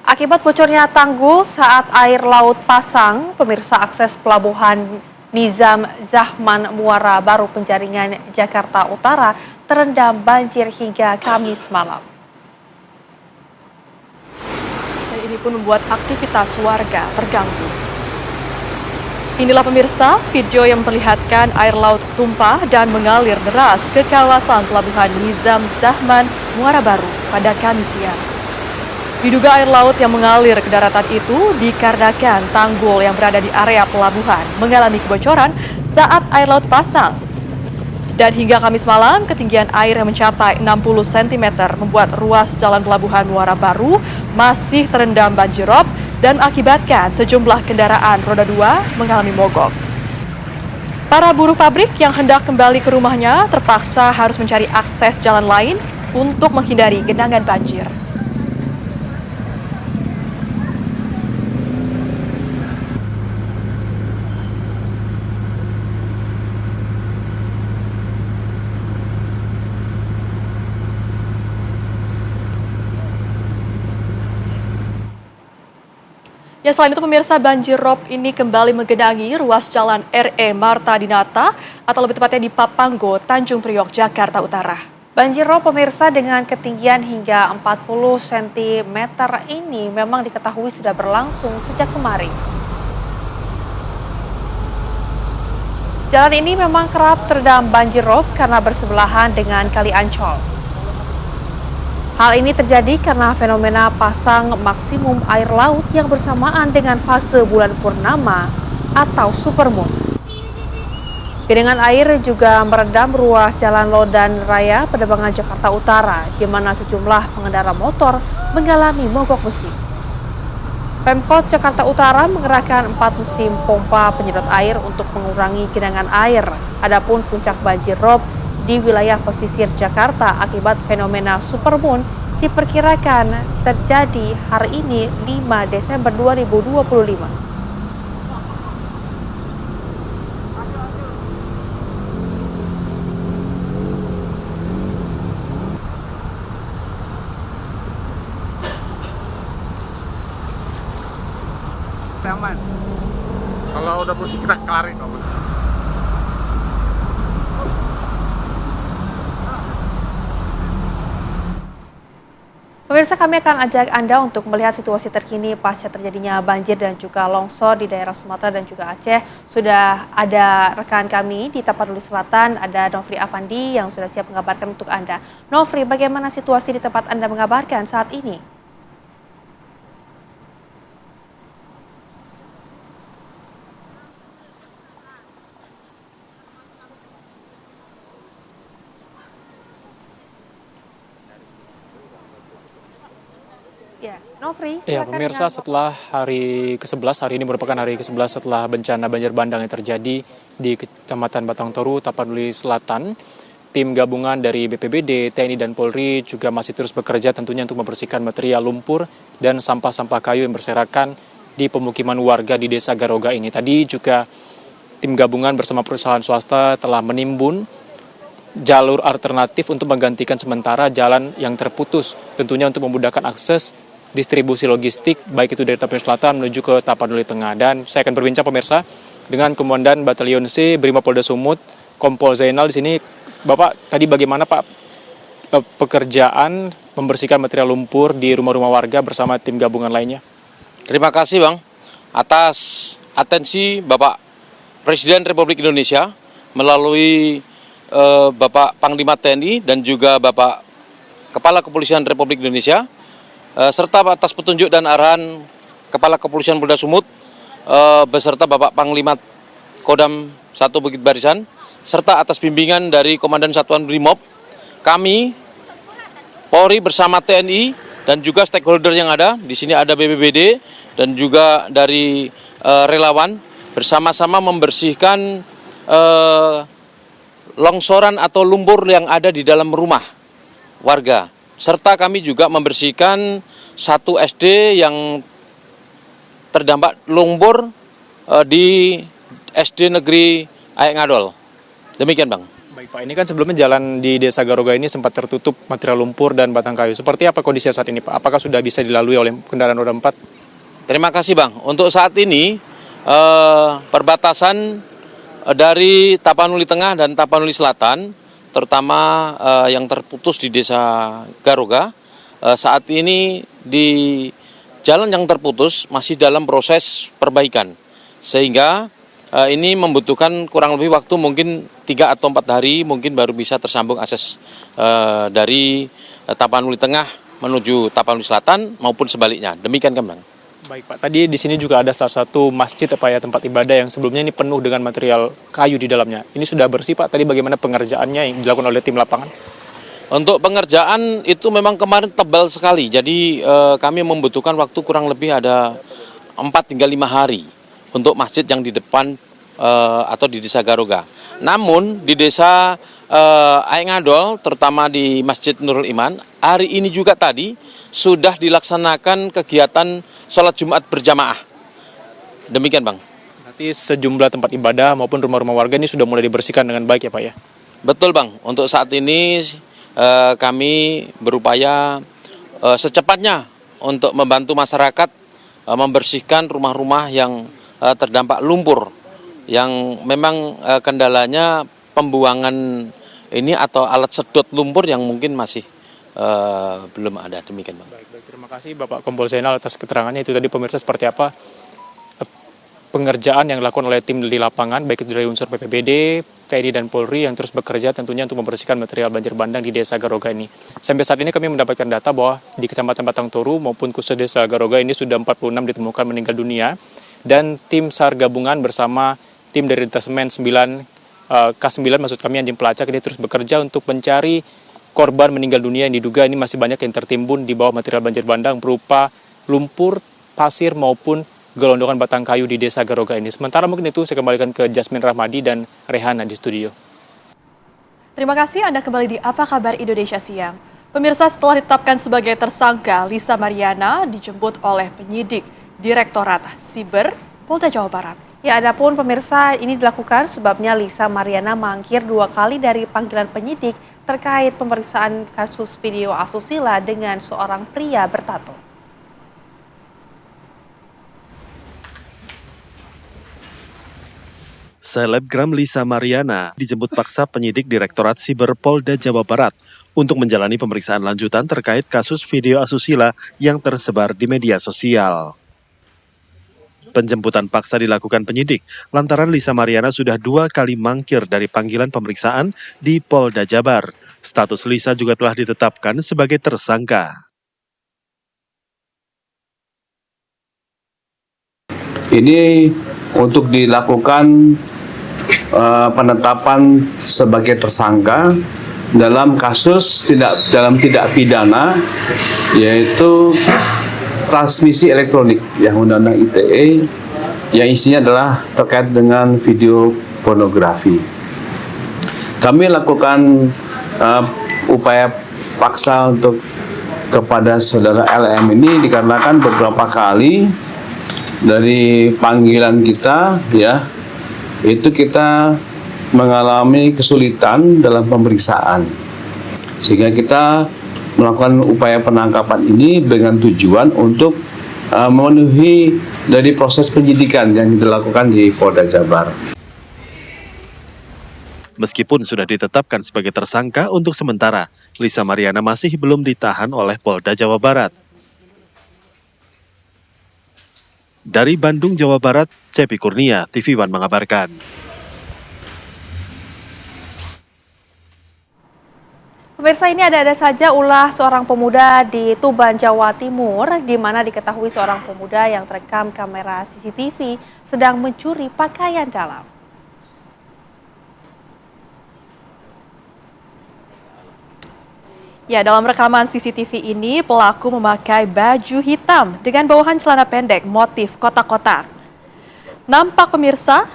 Speaker 2: Akibat bocornya tanggul saat air laut pasang, pemirsa akses pelabuhan Nizam Zahman Muara Baru Penjaringan Jakarta Utara terendam banjir hingga Kamis malam.
Speaker 1: Dan ini pun membuat aktivitas warga terganggu. Inilah pemirsa video yang memperlihatkan air laut tumpah dan mengalir deras ke kawasan pelabuhan Nizam Zahman Muara Baru pada Kamis siang. Diduga air laut yang mengalir ke daratan itu dikarenakan tanggul yang berada di area pelabuhan mengalami kebocoran saat air laut pasang. Dan hingga Kamis malam, ketinggian air yang mencapai 60 cm membuat ruas jalan pelabuhan Muara Baru masih terendam banjirop dan mengakibatkan sejumlah kendaraan roda 2 mengalami mogok. Para buruh pabrik yang hendak kembali ke rumahnya terpaksa harus mencari akses jalan lain untuk menghindari genangan banjir. Ya, selain itu pemirsa, banjir rob ini kembali menggenangi ruas jalan RE Marta Dinata atau lebih tepatnya di Papanggo, Tanjung Priok, Jakarta Utara.
Speaker 2: Banjir rob pemirsa dengan ketinggian hingga 40 cm ini memang diketahui sudah berlangsung sejak kemarin. Jalan ini memang kerap terendam banjir rob karena bersebelahan dengan Kali Ancol. Hal ini terjadi karena fenomena pasang maksimum air laut yang bersamaan dengan fase bulan purnama atau supermoon. Genangan air juga merendam ruas Jalan Lodan Raya Pademangan Jakarta Utara, di mana sejumlah pengendara motor mengalami mogok mesin. Pemkot Jakarta Utara mengerahkan 4 mesin pompa penyedot air untuk mengurangi genangan air. Adapun puncak banjir rob di wilayah pesisir Jakarta akibat fenomena supermoon diperkirakan terjadi hari ini 5 Desember 2025.
Speaker 7: Aman. Kalau udah posisi kita kelarin dong.
Speaker 2: Pemirsa, kami akan ajak Anda untuk melihat situasi terkini pasca terjadinya banjir dan juga longsor di daerah Sumatera dan juga Aceh. Sudah ada rekan kami di Tapanuli Selatan, ada Nofri Afandi yang sudah siap mengabarkan untuk Anda. Nofri, bagaimana situasi di tempat Anda mengabarkan saat ini? Ya, Nofri,
Speaker 9: Ya,
Speaker 2: silakan
Speaker 9: pemirsa,
Speaker 2: dengan
Speaker 9: setelah hari ke-11, hari ini merupakan hari ke-11 setelah bencana banjir bandang yang terjadi di Kecamatan Batang Toru, Tapanuli Selatan. Tim gabungan dari BPBD, TNI, dan Polri juga masih terus bekerja tentunya untuk membersihkan material lumpur dan sampah-sampah kayu yang berserakan di pemukiman warga di Desa Garoga ini. Tadi juga tim gabungan bersama perusahaan swasta telah menimbun jalur alternatif untuk menggantikan sementara jalan yang terputus, tentunya untuk memudahkan akses distribusi logistik, baik itu dari Tapanuli Selatan menuju ke Tapanuli Tengah. Dan saya akan berbincang, pemirsa, dengan Komandan Batalion C Brimopolda Sumut, Kompol Zainal di sini. Bapak, tadi bagaimana Pak pekerjaan membersihkan material lumpur di rumah-rumah warga bersama tim gabungan lainnya?
Speaker 10: Terima kasih Bang, atas atensi Bapak Presiden Republik Indonesia melalui Bapak Panglima TNI dan juga Bapak Kepala Kepolisian Republik Indonesia, serta atas petunjuk dan arahan Kepala Kepolisian Polda Sumut beserta Bapak Panglima Kodam 1 Bukit Barisan, serta atas bimbingan dari Komandan Satuan Brimob, kami Polri bersama TNI dan juga stakeholder yang ada di sini, ada BPBD dan juga dari relawan, bersama-sama membersihkan longsoran atau lumpur yang ada di dalam rumah warga. Serta kami juga membersihkan satu SD yang terdampak lumpur di SD Negeri Aek Ngadol. Demikian Bang.
Speaker 9: Baik Pak, ini kan sebelumnya jalan di Desa Garoga ini sempat tertutup material lumpur dan batang kayu. Seperti apa kondisi saat ini Pak? Apakah sudah bisa dilalui oleh kendaraan roda 4?
Speaker 10: Terima kasih Bang. Untuk saat ini perbatasan dari Tapanuli Tengah dan Tapanuli Selatan, terutama yang terputus di Desa Garoga, saat ini di jalan yang terputus masih dalam proses perbaikan. Sehingga ini membutuhkan kurang lebih waktu mungkin 3 atau 4 hari mungkin baru bisa tersambung akses dari Tapanuli Tengah menuju Tapanuli Selatan maupun sebaliknya. Demikian kan Bang.
Speaker 9: Baik Pak, tadi di sini juga ada salah satu masjid tempat ibadah yang sebelumnya ini penuh dengan material kayu di dalamnya. Ini sudah bersih Pak, tadi bagaimana pengerjaannya yang dilakukan oleh tim lapangan?
Speaker 10: Untuk pengerjaan itu memang kemarin tebal sekali, jadi kami membutuhkan waktu kurang lebih ada 4 hingga 5 hari untuk masjid yang di depan atau di Desa Garoga. Namun di Desa Aek Ngadol, terutama di Masjid Nurul Iman, hari ini juga tadi sudah dilaksanakan kegiatan sholat Jumat berjamaah. Demikian Bang.
Speaker 9: Berarti sejumlah tempat ibadah maupun rumah-rumah warga ini sudah mulai dibersihkan dengan baik ya Pak ya?
Speaker 10: Betul Bang, untuk saat ini kami berupaya secepatnya untuk membantu masyarakat membersihkan rumah-rumah yang terdampak lumpur, yang memang kendalanya pembuangan ini atau alat sedot lumpur yang mungkin masih belum ada. Demikian Bang.
Speaker 9: Baik, terima kasih Bapak Kompol Zainal atas keterangannya. Itu tadi pemirsa seperti apa pengerjaan yang dilakukan oleh tim di lapangan, baik itu dari unsur BPBD, TNI, dan Polri yang terus bekerja tentunya untuk membersihkan material banjir bandang di Desa Garoga ini. Sampai saat ini kami mendapatkan data bahwa di Kecamatan Batang Toru maupun khusus Desa Garoga ini sudah 46 ditemukan meninggal dunia, dan tim SAR gabungan bersama tim dari Detasemen 9 K9 maksud kami anjing pelacak ini terus bekerja untuk mencari korban meninggal dunia yang diduga ini masih banyak yang tertimbun di bawah material banjir bandang berupa lumpur, pasir maupun gelondongan batang kayu di Desa Garoga ini. Sementara mungkin itu saya kembalikan ke Jasmine Rahmadi dan Rehana di studio.
Speaker 1: Terima kasih Anda kembali di Apa Kabar Indonesia Siang. Pemirsa, setelah ditetapkan sebagai tersangka, Lisa Mariana dijemput oleh penyidik Direktorat Siber Polda Jawa Barat.
Speaker 2: Ya, adapun pemirsa ini dilakukan sebabnya Lisa Mariana mangkir 2 kali dari panggilan penyidik terkait pemeriksaan kasus video asusila dengan seorang pria bertato.
Speaker 11: Selebgram Lisa Mariana dijemput paksa penyidik Direktorat Siber Polda Jawa Barat untuk menjalani pemeriksaan lanjutan terkait kasus video asusila yang tersebar di media sosial. Penjemputan paksa dilakukan penyidik lantaran Lisa Mariana sudah 2 kali mangkir dari panggilan pemeriksaan di Polda Jabar. Status Lisa juga telah ditetapkan sebagai tersangka.
Speaker 12: Ini untuk dilakukan penetapan sebagai tersangka dalam kasus tidak pidana, yaitu transmisi elektronik yang Undang-Undang ITE yang isinya adalah terkait dengan video pornografi. Kami lakukan upaya paksa untuk kepada saudara LM ini dikarenakan beberapa kali dari panggilan kita ya itu kita mengalami kesulitan dalam pemeriksaan, sehingga kita melakukan upaya penangkapan ini dengan tujuan untuk memenuhi dari proses penyidikan yang dilakukan di Polda Jabar.
Speaker 11: Meskipun sudah ditetapkan sebagai tersangka untuk sementara, Lisa Mariana masih belum ditahan oleh Polda Jawa Barat. Dari Bandung, Jawa Barat, Cepi Kurnia, TV One mengabarkan.
Speaker 2: Pemirsa, ini ada saja ulah seorang pemuda di Tuban, Jawa Timur, di mana diketahui seorang pemuda yang terekam kamera CCTV sedang mencuri pakaian dalam.
Speaker 1: Ya, dalam rekaman CCTV ini, pelaku memakai baju hitam dengan bawahan celana pendek motif kotak-kotak. Nampak pemirsa,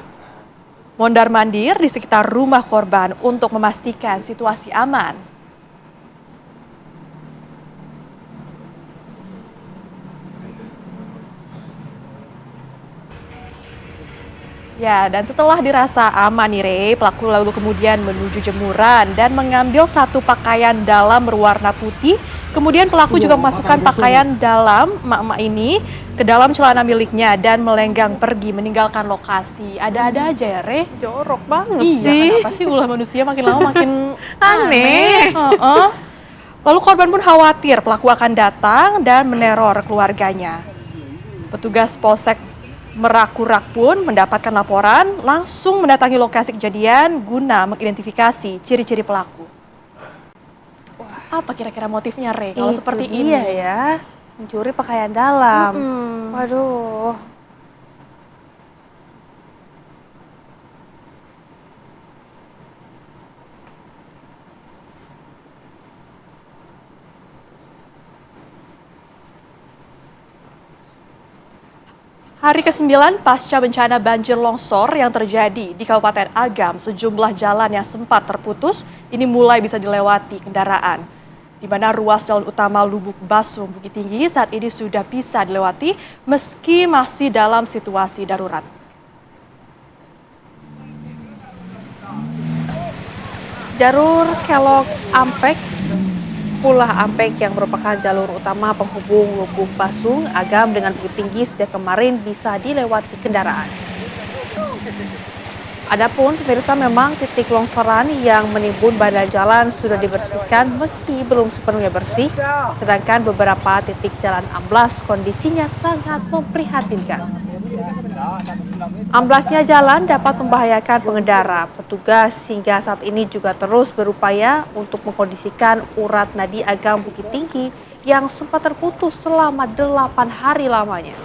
Speaker 1: mondar-mandir di sekitar rumah korban untuk memastikan situasi aman. Ya, dan setelah dirasa aman nih Rey, pelaku lalu kemudian menuju jemuran dan mengambil satu pakaian dalam berwarna putih. Kemudian pelaku juga memasukkan pakaian dalam emak-emak ini ke dalam celana miliknya dan melenggang pergi meninggalkan lokasi. Ada-ada aja ya Rey.
Speaker 2: Jorok banget
Speaker 1: Iya,
Speaker 2: sih.
Speaker 1: kenapa sih ulah manusia makin lama makin
Speaker 2: Aneh.
Speaker 1: Lalu korban pun khawatir pelaku akan datang dan meneror keluarganya. Petugas Polsek Merak pun mendapatkan laporan, langsung mendatangi lokasi kejadian guna mengidentifikasi ciri-ciri pelaku. Wah, apa kira-kira motifnya, Rey? Kalau seperti ini
Speaker 2: ya, mencuri pakaian dalam. Waduh.
Speaker 1: Hari ke-9 pasca bencana banjir longsor yang terjadi di Kabupaten Agam, sejumlah jalan yang sempat terputus ini mulai bisa dilewati kendaraan. Di mana ruas jalan utama Lubuk Basung Bukit Tinggi saat ini sudah bisa dilewati meski masih dalam situasi darurat.
Speaker 2: Jalur Kelok Ampek, Pulah Ampek yang merupakan jalur utama penghubung Lubuk Basung, Agam dengan Bukit Tinggi sejak kemarin bisa dilewati kendaraan. Adapun pemirsa, memang titik longsoran yang menimbun badan jalan sudah dibersihkan meski belum sepenuhnya bersih, sedangkan beberapa titik jalan amblas kondisinya sangat memprihatinkan. Amblasnya jalan dapat membahayakan pengendara. Petugas hingga saat ini juga terus berupaya untuk mengkondisikan urat nadi Agam Bukit Tinggi yang sempat terputus selama 8 hari lamanya.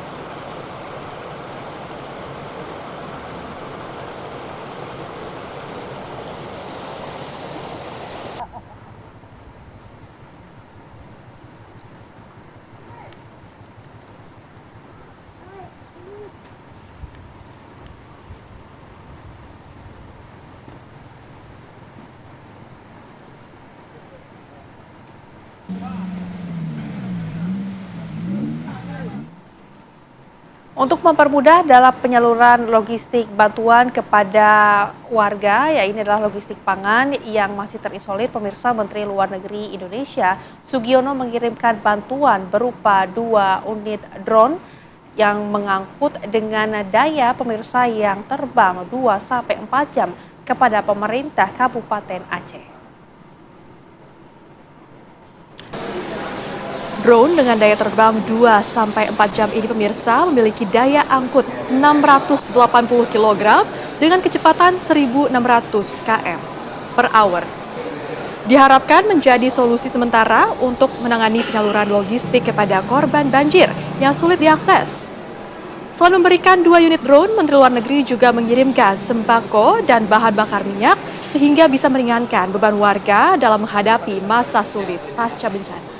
Speaker 2: Untuk mempermudah dalam penyaluran logistik bantuan kepada warga, ya ini adalah logistik pangan yang masih terisolir, pemirsa, Menteri Luar Negeri Indonesia Sugiono mengirimkan bantuan berupa 2 unit drone yang mengangkut dengan daya pemirsa yang terbang 2-4 jam kepada pemerintah Kabupaten Aceh.
Speaker 1: Drone dengan daya terbang 2-4 jam ini pemirsa memiliki daya angkut 680 kg dengan kecepatan 1.600 km per hour. Diharapkan menjadi solusi sementara untuk menangani penyaluran logistik kepada korban banjir yang sulit diakses. Selain memberikan 2 unit drone, Menteri Luar Negeri juga mengirimkan sembako dan bahan bakar minyak sehingga bisa meringankan beban warga dalam menghadapi masa sulit pasca bencana.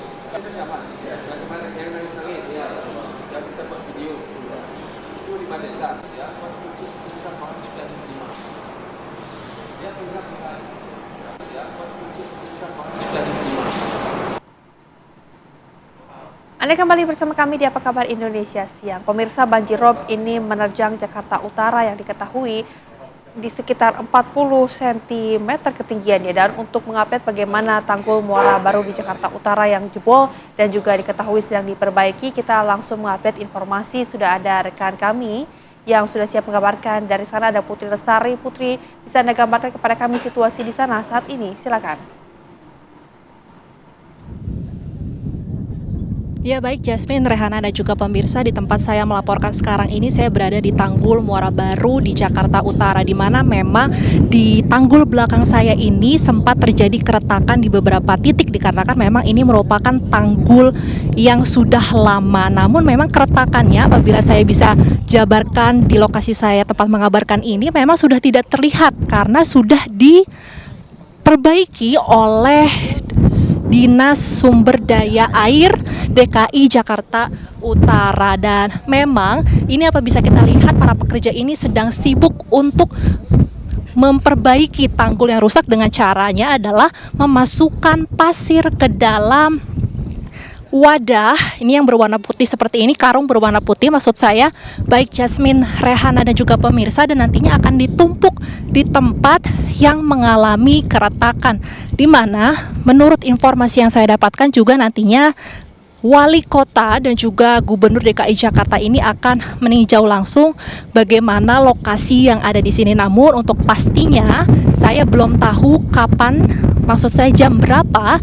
Speaker 2: Anda kembali bersama kami di Apa Kabar Indonesia Siang. Pemirsa, banjir rob ini menerjang Jakarta Utara yang diketahui di sekitar 40 cm ketinggiannya. Dan untuk mengupdate bagaimana tanggul muara baru di Jakarta Utara yang jebol dan juga diketahui sedang diperbaiki, kita langsung mengupdate informasi. Sudah ada rekan kami yang sudah siap mengabarkan. Dari sana ada Putri Lestari. Putri, bisa Anda gambarkan kepada kami situasi di sana saat ini? Silakan.
Speaker 13: Ya baik Jasmine, Rehana dan juga pemirsa, di tempat saya melaporkan sekarang ini saya berada di Tanggul Muara Baru di Jakarta Utara, di mana memang di tanggul belakang saya ini sempat terjadi keretakan di beberapa titik dikarenakan memang ini merupakan tanggul yang sudah lama. Namun memang keretakannya apabila saya bisa jabarkan di lokasi saya tempat mengabarkan ini memang sudah tidak terlihat karena sudah diperbaiki oleh Dinas Sumber Daya Air DKI Jakarta Utara. Dan memang ini apa bisa kita lihat para pekerja ini sedang sibuk untuk memperbaiki tanggul yang rusak dengan caranya adalah memasukkan pasir ke dalam wadah ini yang berwarna putih seperti ini, karung berwarna putih maksud saya, baik Jasmine, Rehana dan juga pemirsa, dan nantinya akan ditumpuk di tempat yang mengalami keretakan, di mana menurut informasi yang saya dapatkan juga nantinya Wali Kota dan juga Gubernur DKI Jakarta ini akan meninjau langsung bagaimana lokasi yang ada di sini. Namun untuk pastinya saya belum tahu kapan, maksud saya jam berapa,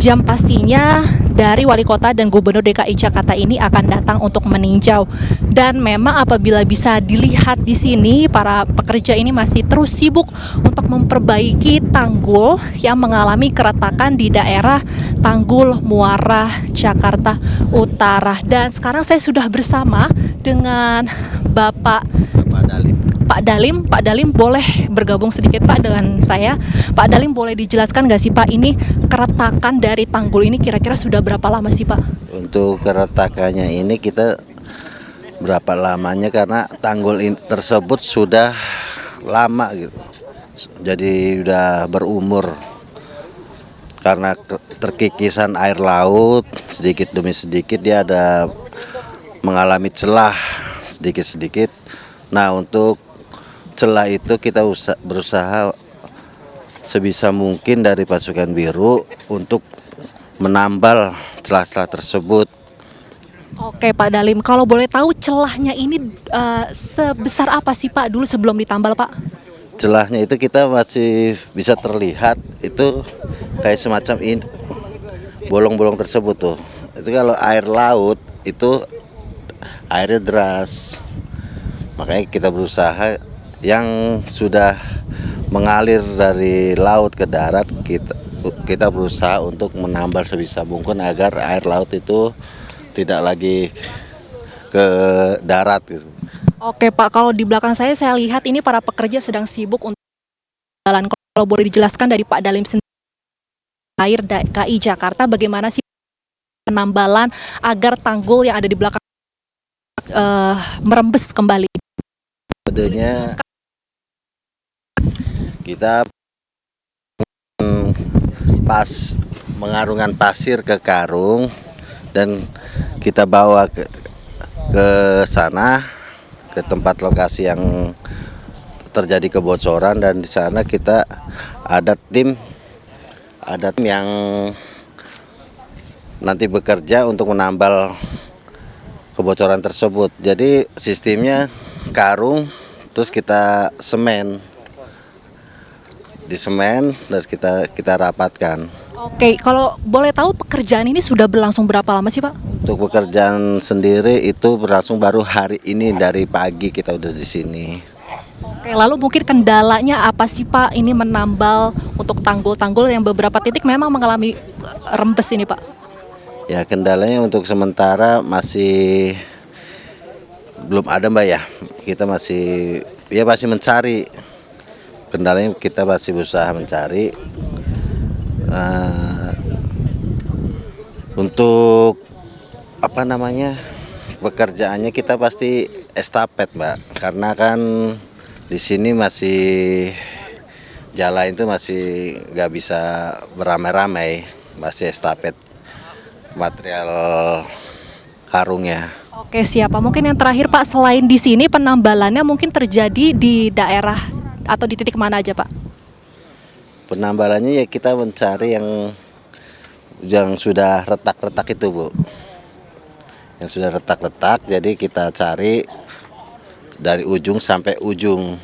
Speaker 13: jam pastinya dari Wali Kota dan Gubernur DKI Jakarta ini akan datang untuk meninjau. Dan memang apabila bisa dilihat di sini, para pekerja ini masih terus sibuk untuk memperbaiki tanggul yang mengalami keretakan di daerah Tanggul Muara Jakarta Utara. Dan sekarang saya sudah bersama dengan Pak Dalim. Pak Dalim boleh bergabung sedikit Pak dengan saya. Pak Dalim, boleh dijelaskan nggak sih Pak, ini keretakan dari tanggul ini kira-kira sudah berapa lama sih Pak?
Speaker 14: Untuk keretakannya ini kita berapa lamanya karena tanggul tersebut sudah lama gitu. Jadi udah berumur karena terkikisan air laut sedikit demi sedikit dia ada mengalami celah sedikit-sedikit. Nah, untuk celah itu kita berusaha sebisa mungkin dari pasukan biru untuk menambal celah-celah tersebut.
Speaker 13: Oke Pak Dalim, kalau boleh tahu celahnya ini sebesar apa sih Pak dulu sebelum ditambal Pak?
Speaker 14: Celahnya itu kita masih bisa terlihat itu kayak semacam ini, bolong-bolong tersebut tuh. Itu kalau air laut itu airnya deras, makanya kita berusaha yang sudah mengalir dari laut ke darat kita berusaha untuk menambal sebisa mungkin agar air laut itu tidak lagi ke darat gitu.
Speaker 13: Oke Pak, kalau di belakang saya lihat ini para pekerja sedang sibuk untuk jalan. Kalau boleh dijelaskan dari Pak Dalim sendiri, air DKI Jakarta bagaimana sih penambalan agar tanggul yang ada di belakang merembes kembali?
Speaker 14: Adanya kita mengarungan pasir ke karung dan kita bawa ke sana, ke tempat lokasi yang terjadi kebocoran, dan di sana kita ada tim yang nanti bekerja untuk menambal kebocoran tersebut. Jadi sistemnya karung terus kita semen, dan kita rapatkan.
Speaker 13: Oke, kalau boleh tahu pekerjaan ini sudah berlangsung berapa lama sih Pak?
Speaker 14: Untuk pekerjaan sendiri itu berlangsung baru hari ini, dari pagi kita udah di sini.
Speaker 13: Oke, lalu mungkin kendalanya apa sih Pak ini menambal untuk tanggul-tanggul yang beberapa titik memang mengalami rembes ini Pak?
Speaker 14: Ya, kendalanya untuk sementara masih belum ada Mbak ya. Kita masih mencari. Kendalanya kita masih berusaha mencari. Untuk pekerjaannya kita pasti estafet, Mbak. Karena kan di sini masih jalan itu masih nggak bisa beramai-ramai, masih estafet material karungnya.
Speaker 13: Oke, siapa? Mungkin yang terakhir Pak, selain di sini penambalannya mungkin terjadi di daerah atau di titik mana aja Pak?
Speaker 14: Penambalannya ya kita mencari yang sudah retak-retak itu, Bu. Yang sudah retak-retak, jadi kita cari dari ujung sampai ujung.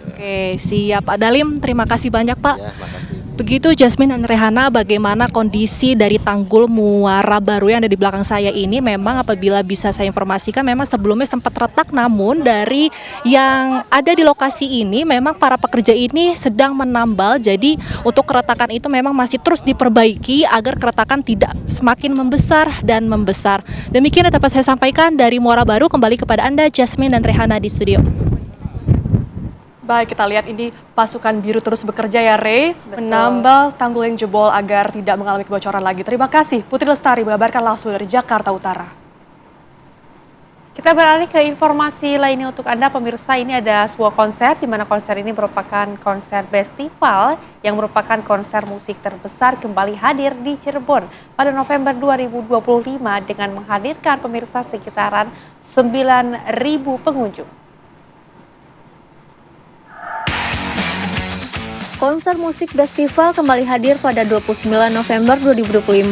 Speaker 13: Oke, siap Pak Dalim. Terima kasih banyak Pak.
Speaker 14: Ya, makasih.
Speaker 13: Begitu Jasmine dan Rehana, bagaimana kondisi dari Tanggul Muara Baru yang ada di belakang saya ini. Memang apabila bisa saya informasikan, memang sebelumnya sempat retak, namun dari yang ada di lokasi ini memang para pekerja ini sedang menambal. Jadi untuk keretakan itu memang masih terus diperbaiki agar keretakan tidak semakin membesar dan membesar. Demikian yang dapat saya sampaikan dari Muara Baru. Kembali kepada Anda Jasmine dan Rehana di studio.
Speaker 1: Baik, kita lihat ini pasukan biru terus bekerja ya, Rey, menambal tanggul yang jebol agar tidak mengalami kebocoran lagi. Terima kasih, Putri Lestari mengabarkan langsung dari Jakarta Utara.
Speaker 2: Kita beralih ke informasi lainnya untuk Anda pemirsa. Ini ada sebuah konser di mana konser ini merupakan konser festival yang merupakan konser musik terbesar kembali hadir di Cirebon pada November 2025 dengan menghadirkan pemirsa sekitaran 9.000 pengunjung.
Speaker 15: Konser musik festival kembali hadir pada 29 November 2025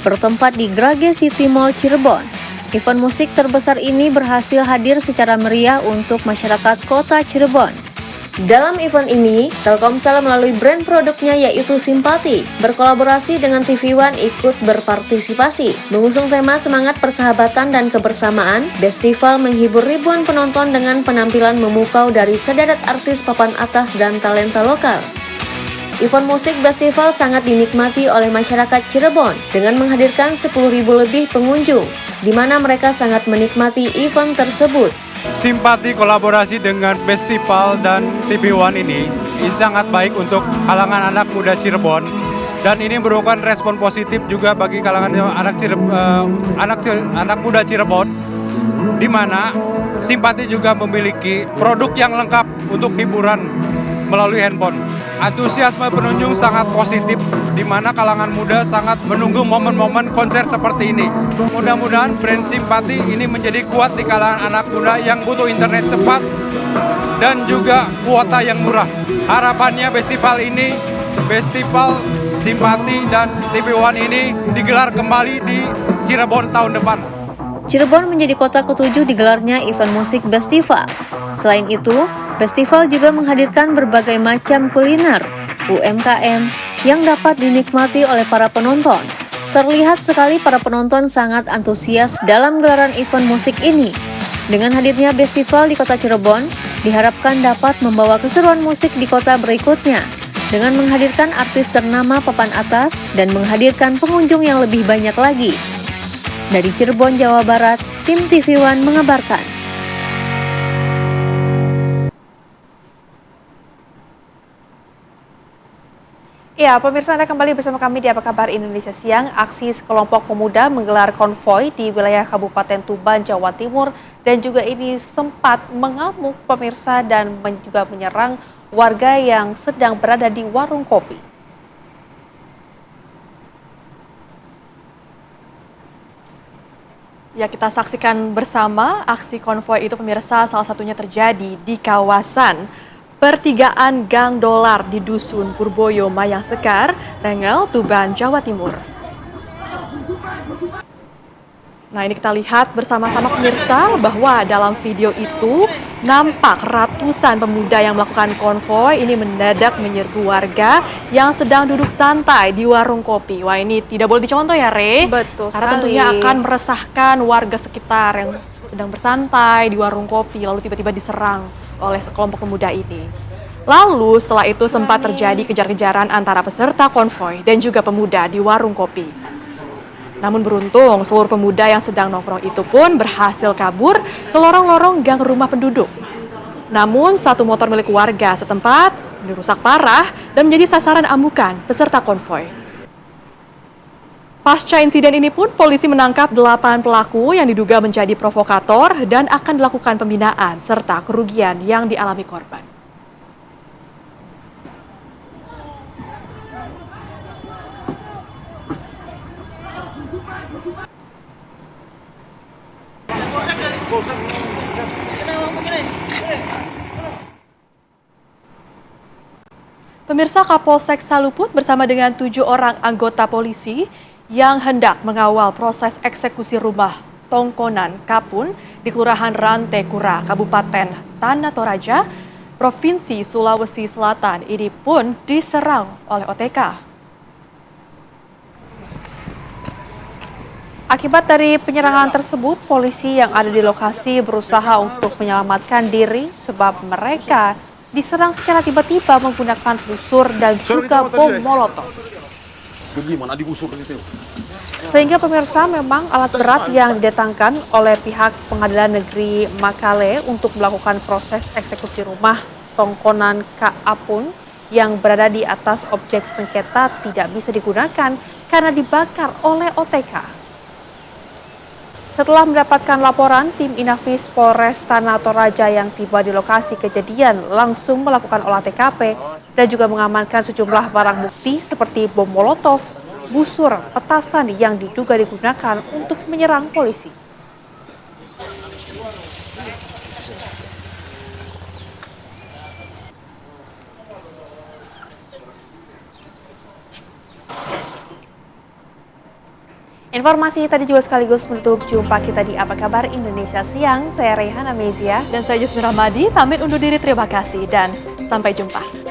Speaker 15: bertempat di Grage City Mall Cirebon. Event musik terbesar ini berhasil hadir secara meriah untuk masyarakat kota Cirebon. Dalam event ini, Telkomsel melalui brand produknya yaitu Simpati, berkolaborasi dengan TV One ikut berpartisipasi. Mengusung tema semangat persahabatan dan kebersamaan, festival menghibur ribuan penonton dengan penampilan memukau dari sederet artis papan atas dan talenta lokal. Event musik festival sangat dinikmati oleh masyarakat Cirebon dengan menghadirkan 10.000 lebih pengunjung, di mana mereka sangat menikmati event tersebut.
Speaker 16: Simpati kolaborasi dengan festival dan TV One ini sangat baik untuk kalangan anak muda Cirebon, dan ini merupakan respon positif juga bagi kalangan anak muda Cirebon, di mana Simpati juga memiliki produk yang lengkap untuk hiburan melalui handphone. Antusiasme pengunjung sangat positif, di mana kalangan muda sangat menunggu momen-momen konser seperti ini. Mudah-mudahan brand Simpati ini menjadi kuat di kalangan anak muda yang butuh internet cepat dan juga kuota yang murah. Harapannya festival ini, Festival Simpati dan TV One ini digelar kembali di Cirebon tahun depan.
Speaker 15: Cirebon menjadi kota ketujuh digelarnya event musik festival. Selain itu, festival juga menghadirkan berbagai macam kuliner, UMKM, yang dapat dinikmati oleh para penonton. Terlihat sekali para penonton sangat antusias dalam gelaran event musik ini. Dengan hadirnya festival di kota Cirebon, diharapkan dapat membawa keseruan musik di kota berikutnya, dengan menghadirkan artis ternama papan atas dan menghadirkan pengunjung yang lebih banyak lagi. Dari Cirebon, Jawa Barat, tim TV One mengabarkan.
Speaker 2: Ya, pemirsa Anda kembali bersama kami di Apa Kabar Indonesia Siang. Aksi sekelompok pemuda menggelar konvoi di wilayah Kabupaten Tuban, Jawa Timur, dan juga ini sempat mengamuk pemirsa dan juga menyerang warga yang sedang berada di warung kopi.
Speaker 1: Ya, kita saksikan bersama aksi konvoi itu pemirsa, salah satunya terjadi di kawasan Pertigaan Gang Dolar di Dusun Purboyo, Mayang Sekar, Rengel, Tuban, Jawa Timur. Nah, ini kita lihat bersama-sama pemirsa bahwa dalam video itu nampak ratusan pemuda yang melakukan konvoi ini mendadak menyerbu warga yang sedang duduk santai di warung kopi. Wah, ini tidak boleh dicontoh ya, Re?
Speaker 2: Betul
Speaker 1: Karena
Speaker 2: sekali.
Speaker 1: tentunya akan meresahkan warga sekitar yang sedang bersantai di warung kopi, lalu tiba-tiba diserang oleh sekelompok pemuda ini. Lalu setelah itu sempat terjadi kejar-kejaran antara peserta konvoi dan juga pemuda di warung kopi. Namun beruntung seluruh pemuda yang sedang nongkrong itu pun berhasil kabur ke lorong-lorong gang rumah penduduk. Namun satu motor milik warga setempat dirusak parah dan menjadi sasaran amukan peserta konvoi. Pasca insiden ini pun polisi menangkap 8 pelaku yang diduga menjadi provokator dan akan dilakukan pembinaan serta kerugian yang dialami korban. Pemirsa, Kapolsek Saluput bersama dengan 7 orang anggota polisi yang hendak mengawal proses eksekusi rumah Tongkonan Kapun di Kelurahan Rantekura, Kabupaten Tanah Toraja, Provinsi Sulawesi Selatan ini pun diserang oleh OTK.
Speaker 2: Akibat dari penyerangan tersebut, polisi yang ada di lokasi berusaha untuk menyelamatkan diri sebab mereka diserang secara tiba-tiba menggunakan busur dan juga bom molotov. Sehingga pemirsa, memang alat berat yang didatangkan oleh pihak Pengadilan Negeri Makale untuk melakukan proses eksekusi rumah Tongkonan Kapun yang berada di atas objek sengketa tidak bisa digunakan karena dibakar oleh OTK. Setelah mendapatkan laporan, tim Inafis Polres Tanah Toraja yang tiba di lokasi kejadian langsung melakukan olah TKP dan juga mengamankan sejumlah barang bukti seperti bom molotov, busur, petasan yang diduga digunakan untuk menyerang polisi. Informasi tadi juga sekaligus menutup jumpa kita di Apa Kabar Indonesia Siang. Saya Rayhana Mezia.
Speaker 1: Dan saya Jasmine Rahmadi, pamit undur diri, terima kasih dan sampai jumpa.